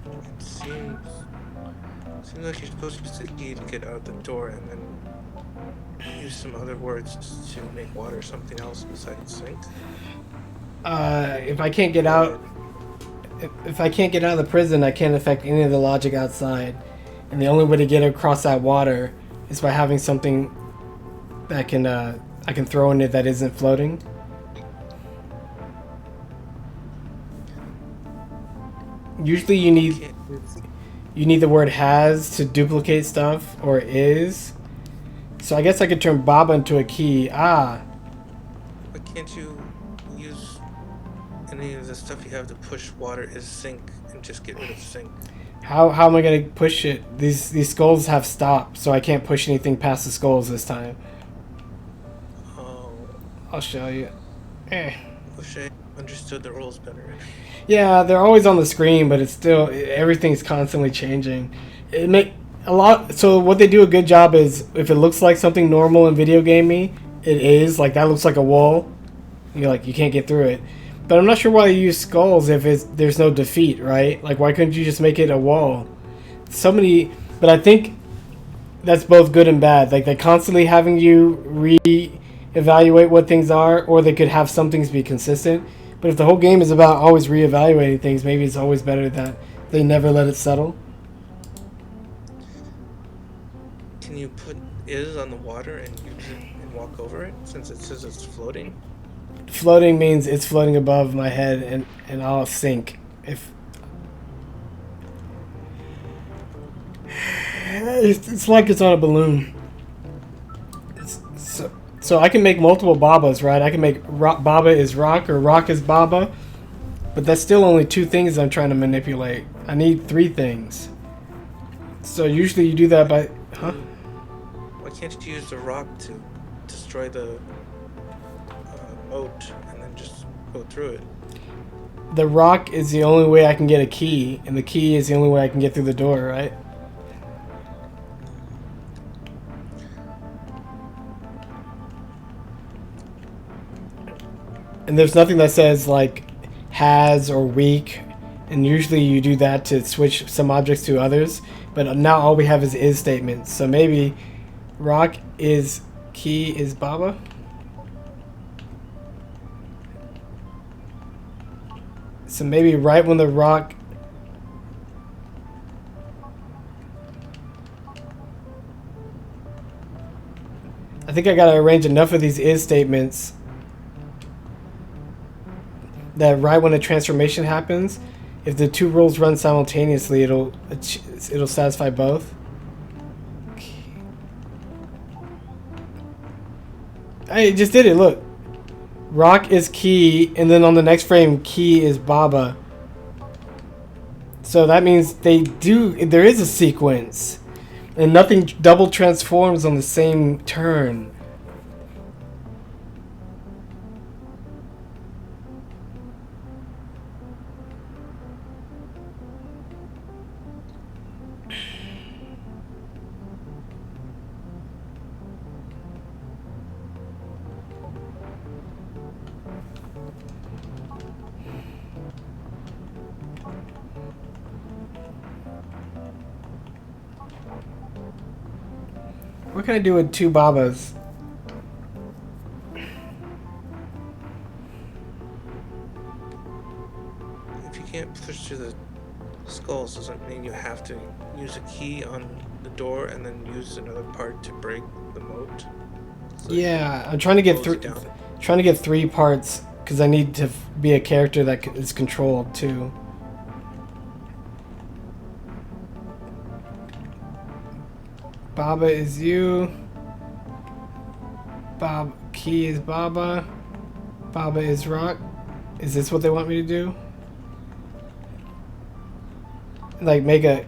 It seems like you're supposed to use the key to get out the door and then use some other words to make water something else besides sink. If I can't get out, if I can't get out of the prison, I can't affect any of the logic outside. And the only way to get across that water is by having something that can I can throw in it that isn't floating. Usually you need the word has to duplicate stuff, or is. So I guess I could turn Baba into a key. Ah. Why can't you use any of the stuff you have to push water is sink and just get rid of sink? How am I gonna push it? These skulls have stopped, so I can't push anything past the skulls this time. Oh. I'll show you. Wish I understood the rules better. Yeah, they're always on the screen, but it's still everything's constantly changing. It make a lot. So what they do a good job is if it looks like something normal in video gaming, it is like that looks like a wall. You're like you can't get through it. But I'm not sure why you use skulls if there's no defeat, right? Like why couldn't you just make it a wall? So many, but I think that's both good and bad. Like they're constantly having you re-evaluate what things are, or they could have some things be consistent. But if the whole game is about always reevaluating things, maybe it's always better that they never let it settle. Can you put is on the water and use it and walk over it since it says it's floating? Floating means it's floating above my head and I'll sink. If it's like it's on a balloon. So I can make multiple Babas, right? I can make Baba is rock or rock is Baba. But that's still only two things I'm trying to manipulate. I need three things. So usually you do that by... Huh? Why can't you use the rock to destroy the moat and then just go through it? The rock is the only way I can get a key. And the key is the only way I can get through the door, right? And there's nothing that says like has or weak, and usually you do that to switch some objects to others, but now all we have is statements. So maybe rock is key is Baba. So maybe right when the rock I think I gotta arrange enough of these is statements that right when a transformation happens, if the two rules run simultaneously, it'll satisfy both. I just did it. Look, rock is key, and then on the next frame, key is Baba. So that means there is a sequence, and nothing double transforms on the same turn. What can I do with two Babas? If you can't push through the skulls, doesn't mean you have to use a key on the door and then use another part to break the moat. So yeah, I'm trying to get three parts because I need to be a character that is controlled too. Baba is you. Key is Baba. Baba is Rock. Is this what they want me to do? Like make a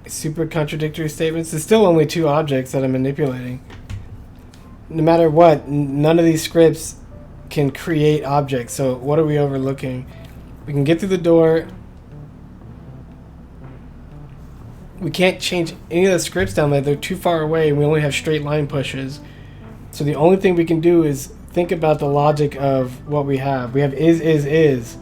super contradictory statements? There's still only two objects that I'm manipulating. No matter what, none of these scripts can create objects. So what are we overlooking? We can get through the door. We can't change any of the scripts down there. They're too far away and we only have straight line pushes. So the only thing we can do is think about the logic of what we have. We have is.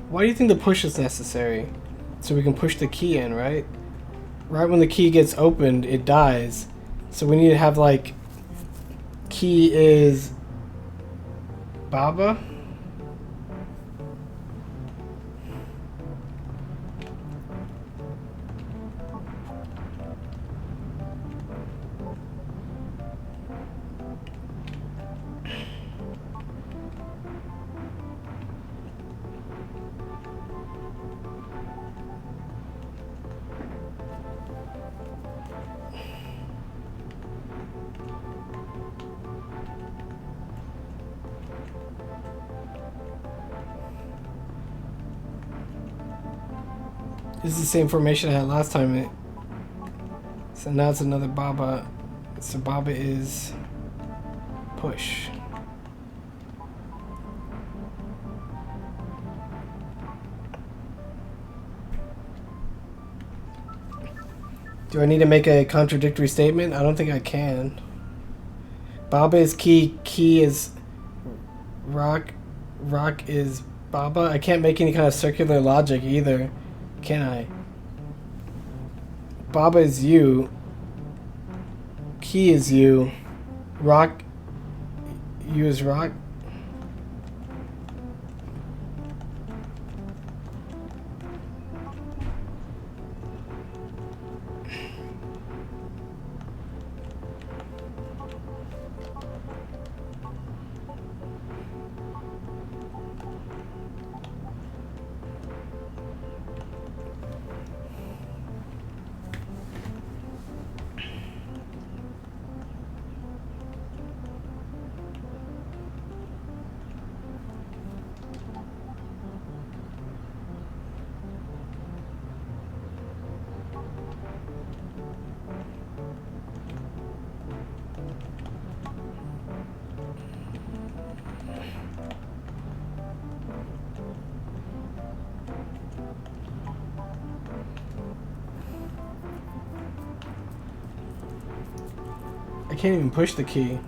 Why do you think the push is necessary? So we can push the key in, right? Right when the key gets opened, it dies. So we need to have like key is Baba. This is the same formation I had last time. So now it's another Baba. So Baba is push. Do I need to make a contradictory statement? I don't think I can. Baba is key. Key is rock. Rock is Baba. I can't make any kind of circular logic either. Can I? Baba is you. Key is you. Rock. You is rock. I can't even push the key.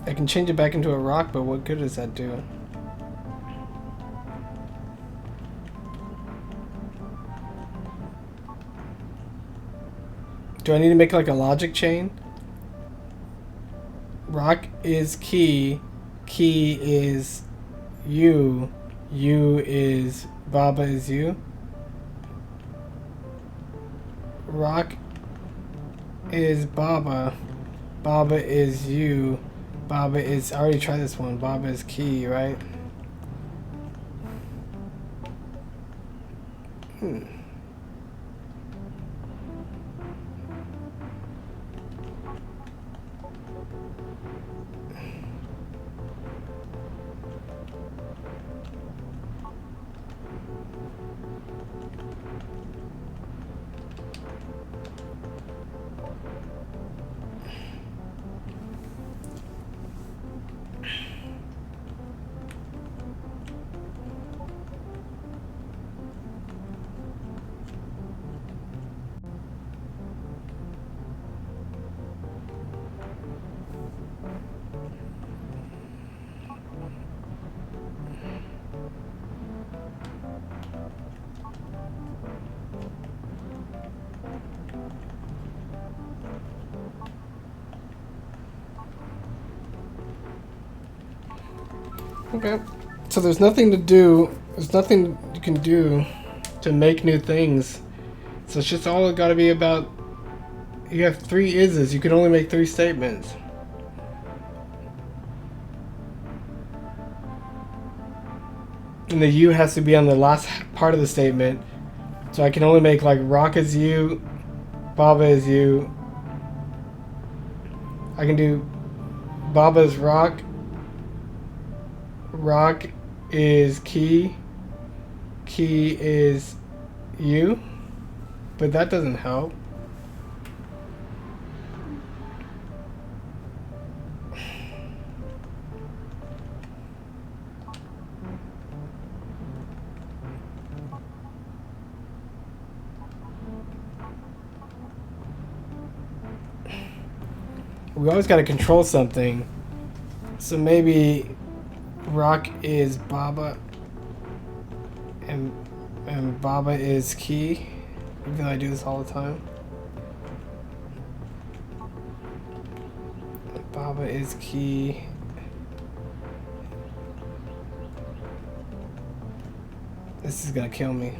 I can change it back into a rock, but what good does that do? Do I need to make like a logic chain? Rock is key. Key is you. You is Baba is you. Rock is Baba. Baba is you. Baba is... I already tried this one. Baba is key, right? Okay. So there's nothing to do. There's nothing you can do to make new things. So it's just all got to be about. You have 3 ises. You can only make 3 statements. And the you has to be on the last part of the statement. So I can only make like rock is you, Baba is you. I can do Baba's rock. Rock is key. Key is you. But that doesn't help. We always got to control something. So maybe rock is Baba and Baba is key. Even though I do this all the time. Baba is key. This is gonna kill me.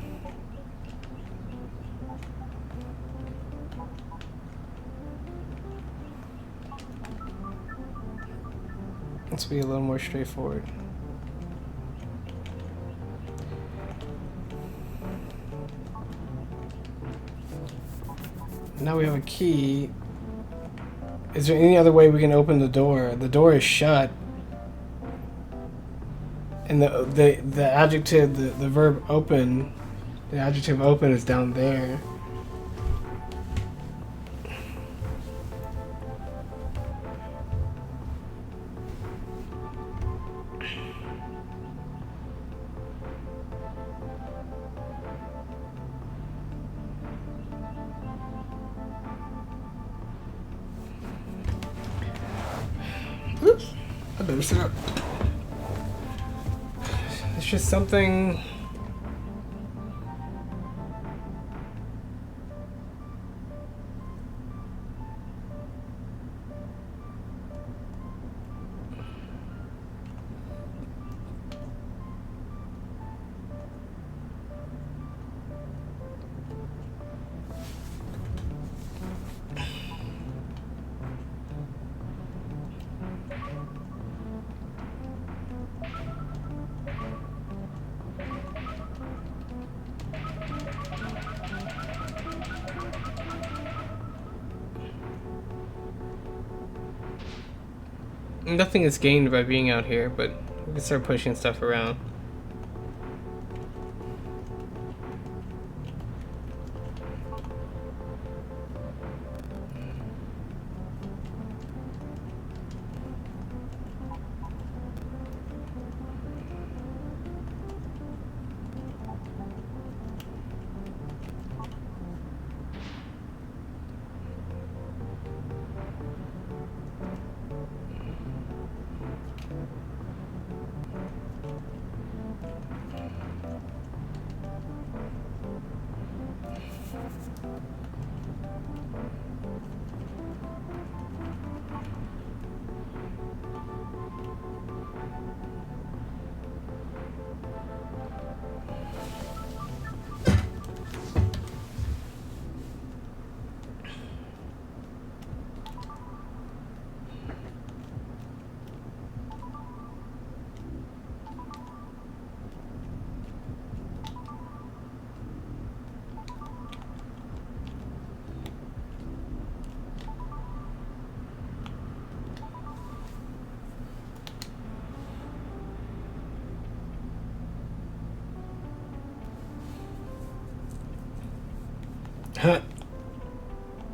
Let's be a little more straightforward. Now we have a key. Is there any other way we can open the door? The door is shut. And the adjective, the verb open, the adjective open is down there. Oops, I better sit up. It's just something. Nothing is gained by being out here, but we can start pushing stuff around.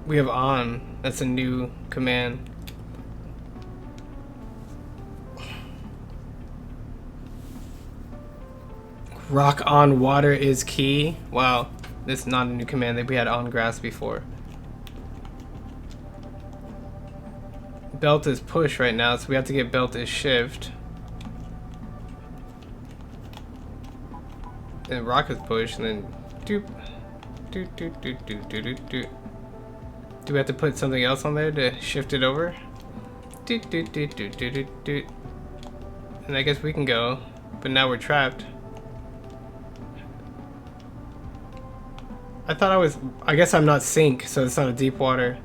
We have on. That's a new command. Rock on water is key. Wow, this is not a new command. That we had on grass before. Belt is push right now, so we have to get belt is shift. And rock is push, and then doop. Do we have to put something else on there to shift it over? And I guess we can go, but now we're trapped. I thought I guess I'm not sink, so it's not a deep water.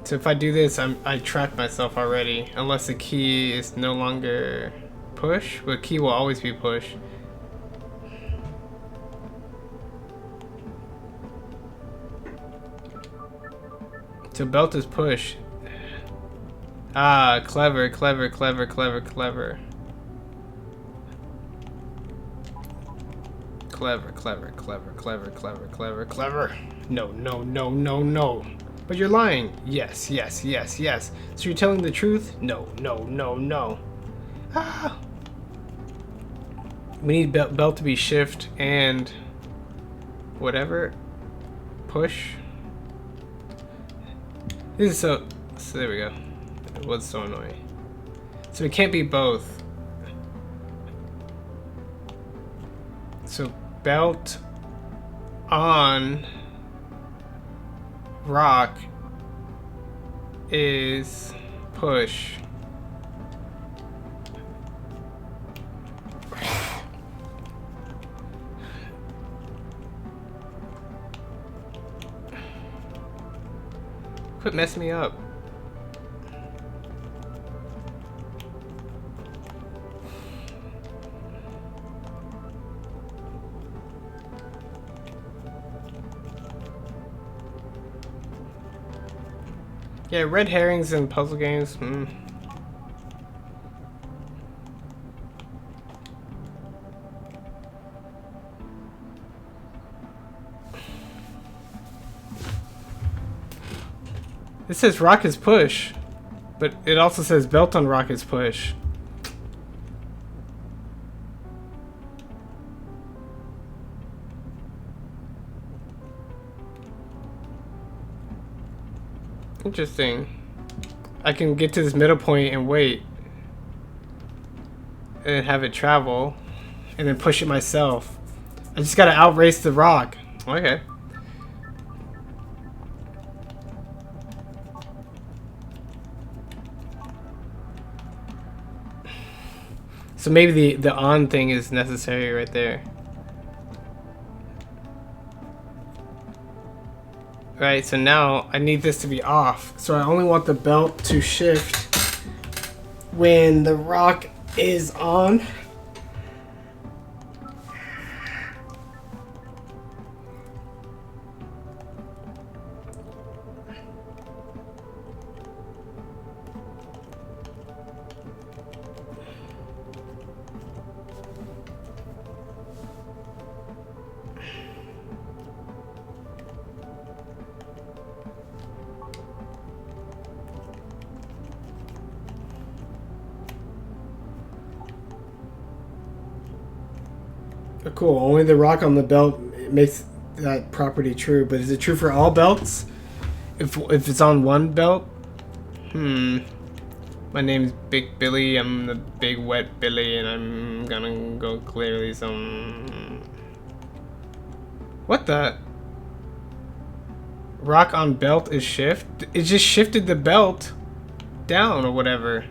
So if I do this, I trap myself already, unless the key is no longer push, but key will always be push. So belt is push. Ah, clever, clever, clever, clever, clever. Clever, clever, clever, clever, clever, clever, clever. No, no, no, no, no. But you're lying. Yes, yes, yes, yes. So you're telling the truth? No, no, no, no. Ah. We need belt to be shift and whatever. Push. This is so there we go. It was so annoying. So it can't be both. So belt on rock is push. Quit messing me up. Yeah, red herrings in puzzle games. It says rock is push, but it also says belt on rock is push. Interesting. I can get to this middle point and wait. And have it travel. And then push it myself. I just gotta outrace the rock. Okay. So maybe the on thing is necessary right there. Right, so now I need this to be off. So I only want the belt to shift when the rock is on. Cool. Only the rock on the belt makes that property true. But is it true for all belts? If it's on one belt? My name's Big Billy. I'm the Big Wet Billy, and I'm gonna go clearly some. What the? Rock on belt is shift? It just shifted the belt down or whatever.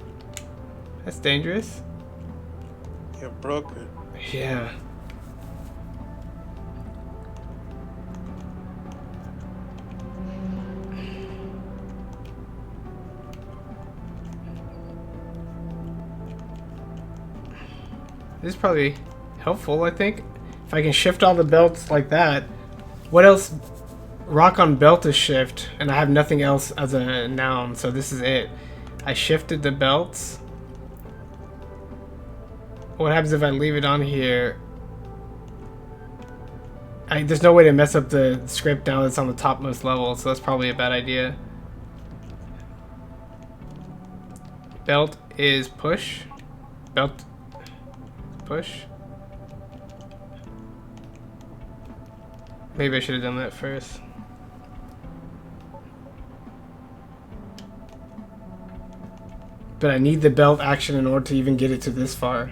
That's dangerous. You broke it. Yeah. This is probably helpful, I think. If I can shift all the belts like that. What else? Rock on belt is shift, and I have nothing else as a noun, so this is it. I shifted the belts. What happens if I leave it on here? There's no way to mess up the script now that's on the topmost level, so that's probably a bad idea. Belt is push. Belt push. Maybe I should have done that first. But I need the belt action in order to even get it to this far.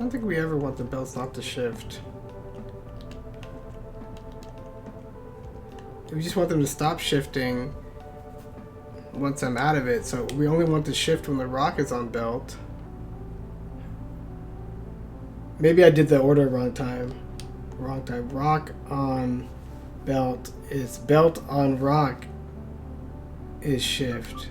don't think we ever want the belts not to shift. We just want them to stop shifting once I'm out of it. So we only want to shift when the rock is on belt. Maybe I did the order wrong time. Wrong time. Rock on belt is belt on rock is shift.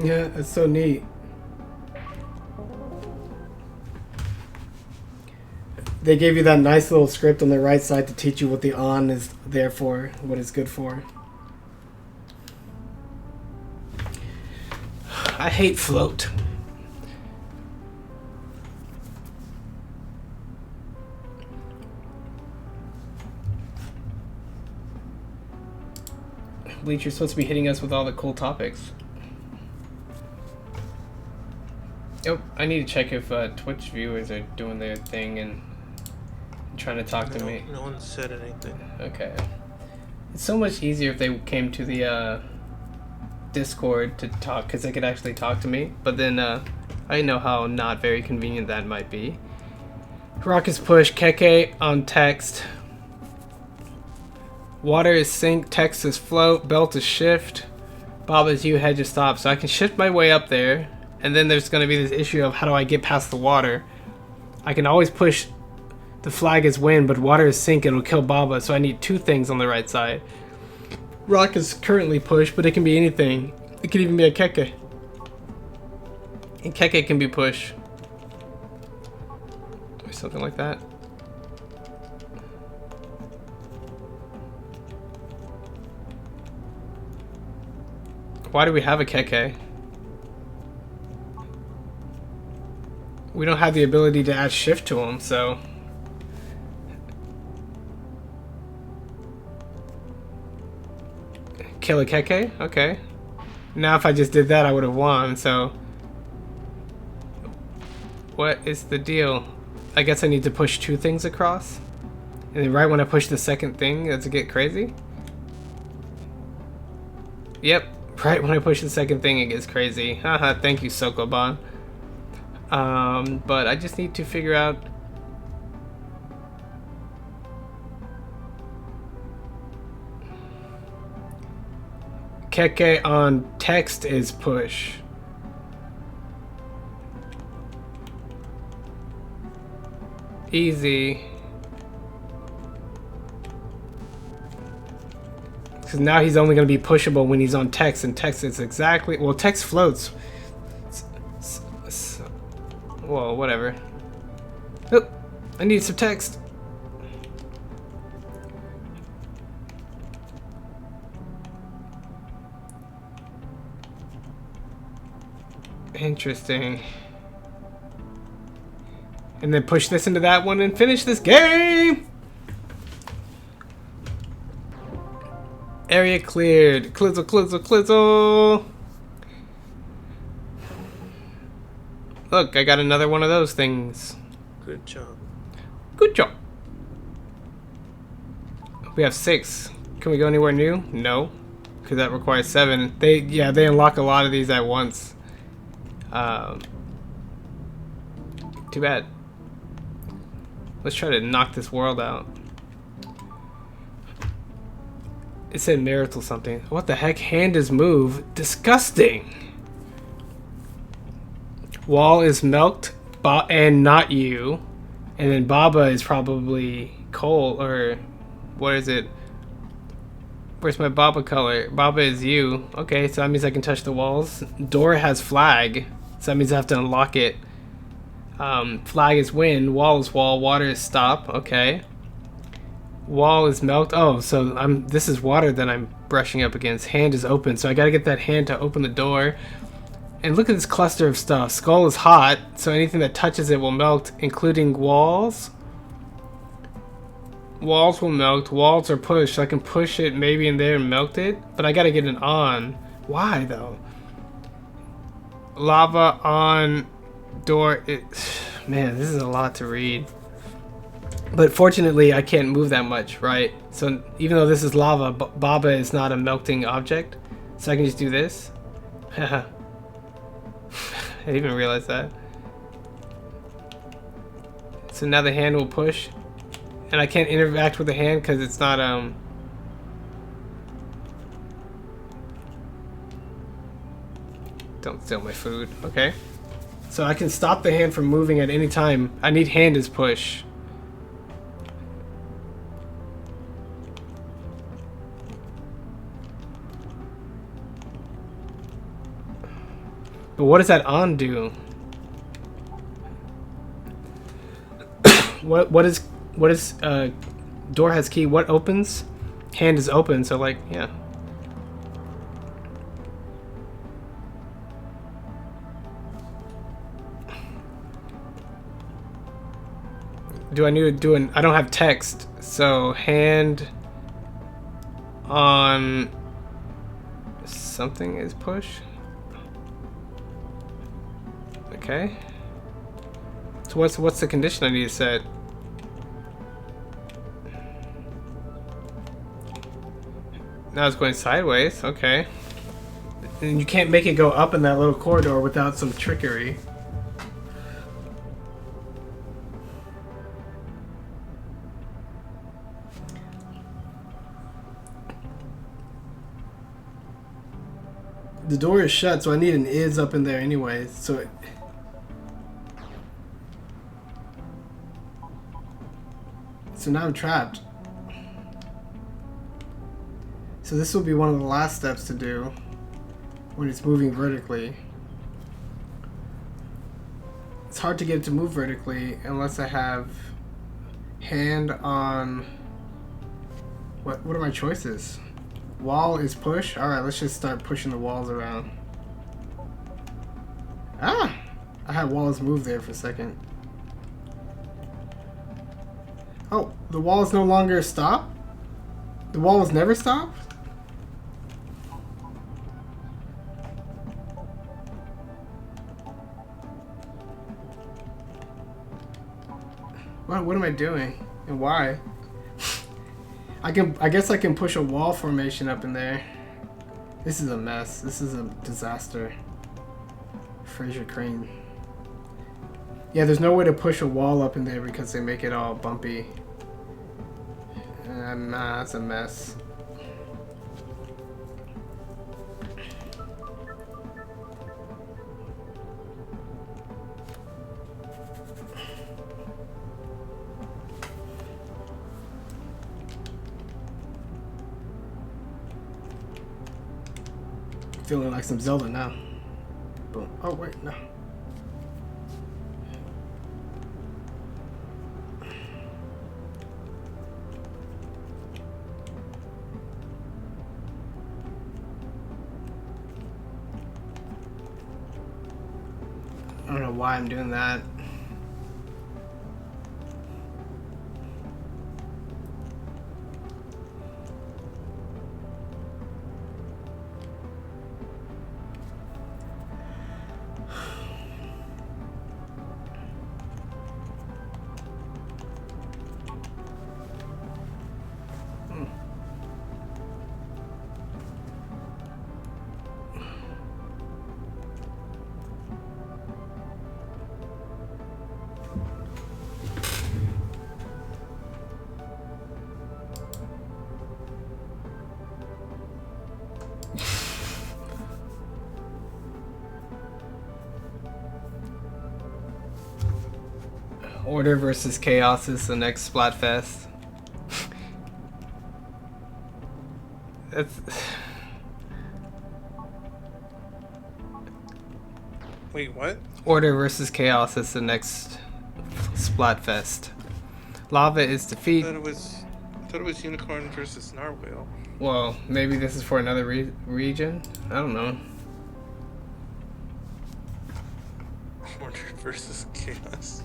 Yeah, that's so neat. They gave you that nice little script on the right side to teach you what the on is there for, what it's good for. I hate float. Bleach, you're supposed to be hitting us with all the cool topics. Oh, I need to check if Twitch viewers are doing their thing and trying to talk to me. No one said anything. Okay. It's so much easier if they came to the Discord to talk, because they could actually talk to me. But then I know how not very convenient that might be. Rock is push, Keke on text. Water is sink, text is float, belt is shift. Bob is you, head is stop. So I can shift my way up there. And then there's going to be this issue of how do I get past the water. I can always push the flag is win, but water is sink, it'll kill Baba, so I need two things on the right side. Rock is currently pushed, but it can be anything. It could even be a Keke. And Keke can be push. Or something like that. Why do we have a Keke? We don't have the ability to add shift to him, so... Kill a Keke? Okay. Now if I just did that, I would have won, so... What is the deal? I guess I need to push two things across? And then right when I push the second thing, does it get crazy? Yep. Right when I push the second thing, it gets crazy. Haha, thank you, Sokoban. But I just need to figure out... Keke on text is push. Easy. Because now he's only going to be pushable when he's on text, and text is exactly... Well, text floats. Well, whatever. Oh, I need some text. Interesting. And then push this into that one and finish this game! Area cleared. Clizzle, clizzle, clizzle! Look, I got another one of those things. Good job. Good job. We have 6. Can we go anywhere new? No. Because that requires 7. They unlock a lot of these at once. Too bad. Let's try to knock this world out. It said marital something. What the heck? Hand is move. Disgusting. Wall is milked, and not you. And then Baba is probably coal, or what is it? Where's my Baba color? Baba is you. Okay, so that means I can touch the walls. Door has flag, so that means I have to unlock it. Flag is win, wall is wall, water is stop. Okay. Wall is melt. Oh, so this is water that I'm brushing up against. Hand is open, so I gotta get that hand to open the door. And look at this cluster of stuff. Skull is hot, so anything that touches it will melt, including walls. Walls will melt. Walls are pushed. So I can push it maybe in there and melt it. But I gotta get it on. Why though? Lava on door. Man, this is a lot to read. But fortunately, I can't move that much, right? So even though this is lava, Baba is not a melting object. So I can just do this. I didn't even realize that. So now the hand will push. And I can't interact with the hand because it's not, Don't steal my food. Okay. So I can stop the hand from moving at any time. I need hand as push. But what does that on do? What is door has key? What opens? Hand is open, so like, yeah. Do I need to do an? I don't have text, so hand on something is push. Okay. So what's the condition I need to set? Now it's going sideways. Okay. And you can't make it go up in that little corridor without some trickery. The door is shut, so I need an is up in there anyway. So now I'm trapped. So this will be one of the last steps to do when it's moving vertically. It's hard to get it to move vertically unless I have hand on... What are my choices? Wall is push? Alright, let's just start pushing the walls around. Ah! I had walls move there for a second. Oh, the wall is no longer stopped? The wall was never stopped? What am I doing? And why? I guess I can push a wall formation up in there. This is a mess. This is a disaster. Fraser Crane. Yeah, there's no way to push a wall up in there because they make it all bumpy. Nah, it's a mess. Feeling like some Zelda now. Boom. Oh, wait, no. I don't know why I'm doing that. Order versus Chaos is the next Splatfest. That's... Wait, what? Order versus Chaos is the next Splatfest. Lava is defeat. I thought it was Unicorn versus Narwhal. Well, maybe this is for another region? I don't know. Order versus Chaos.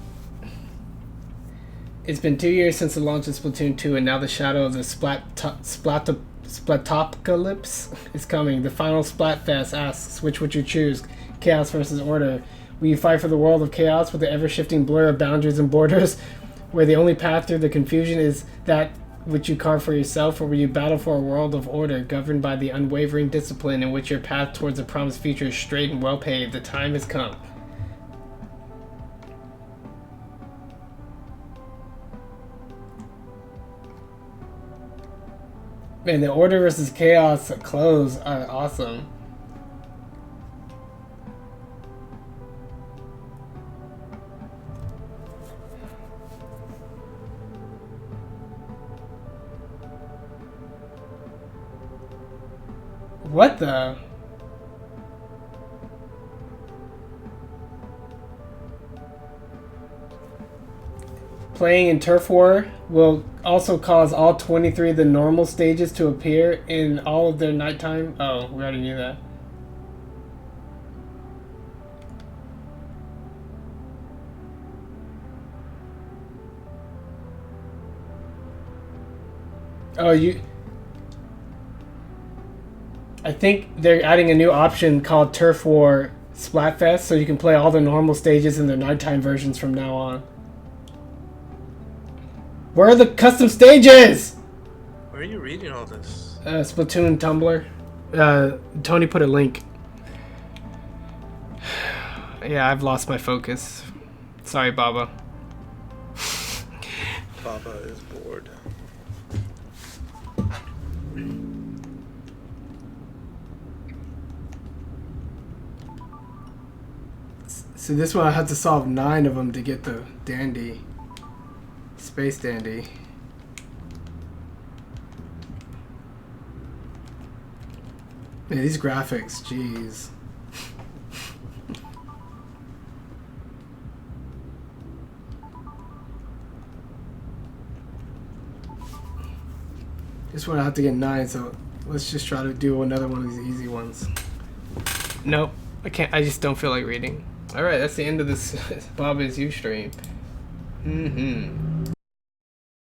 It's been 2 years since the launch of Splatoon 2, and now the shadow of the Splatopocalypse is coming. The final Splatfest asks, which would you choose? Chaos versus Order. Will you fight for the world of chaos with the ever-shifting blur of boundaries and borders, where the only path through the confusion is that which you carve for yourself, or will you battle for a world of order, governed by the unwavering discipline in which your path towards the promised future is straight and well-paved? The time has come. Man, the Order versus Chaos clothes are awesome. What the? Playing in Turf War will also cause all 23 of the normal stages to appear in all of their nighttime. Oh, we already knew that. Oh, I think they're adding a new option called Turf War Splatfest, so you can play all the normal stages in their nighttime versions from now on. Where are the custom stages? Where are you reading all this? Splatoon Tumblr. Tony put a link. Yeah, I've lost my focus. Sorry, Baba. Baba is bored. So this one I had to solve 9 of them to get the dandy. Space dandy. Man, these graphics, jeez. This one I have to get 9, so let's just try to do another one of these easy ones. Nope, I can't. I just don't feel like reading. Alright, that's the end of this Bob Is You stream.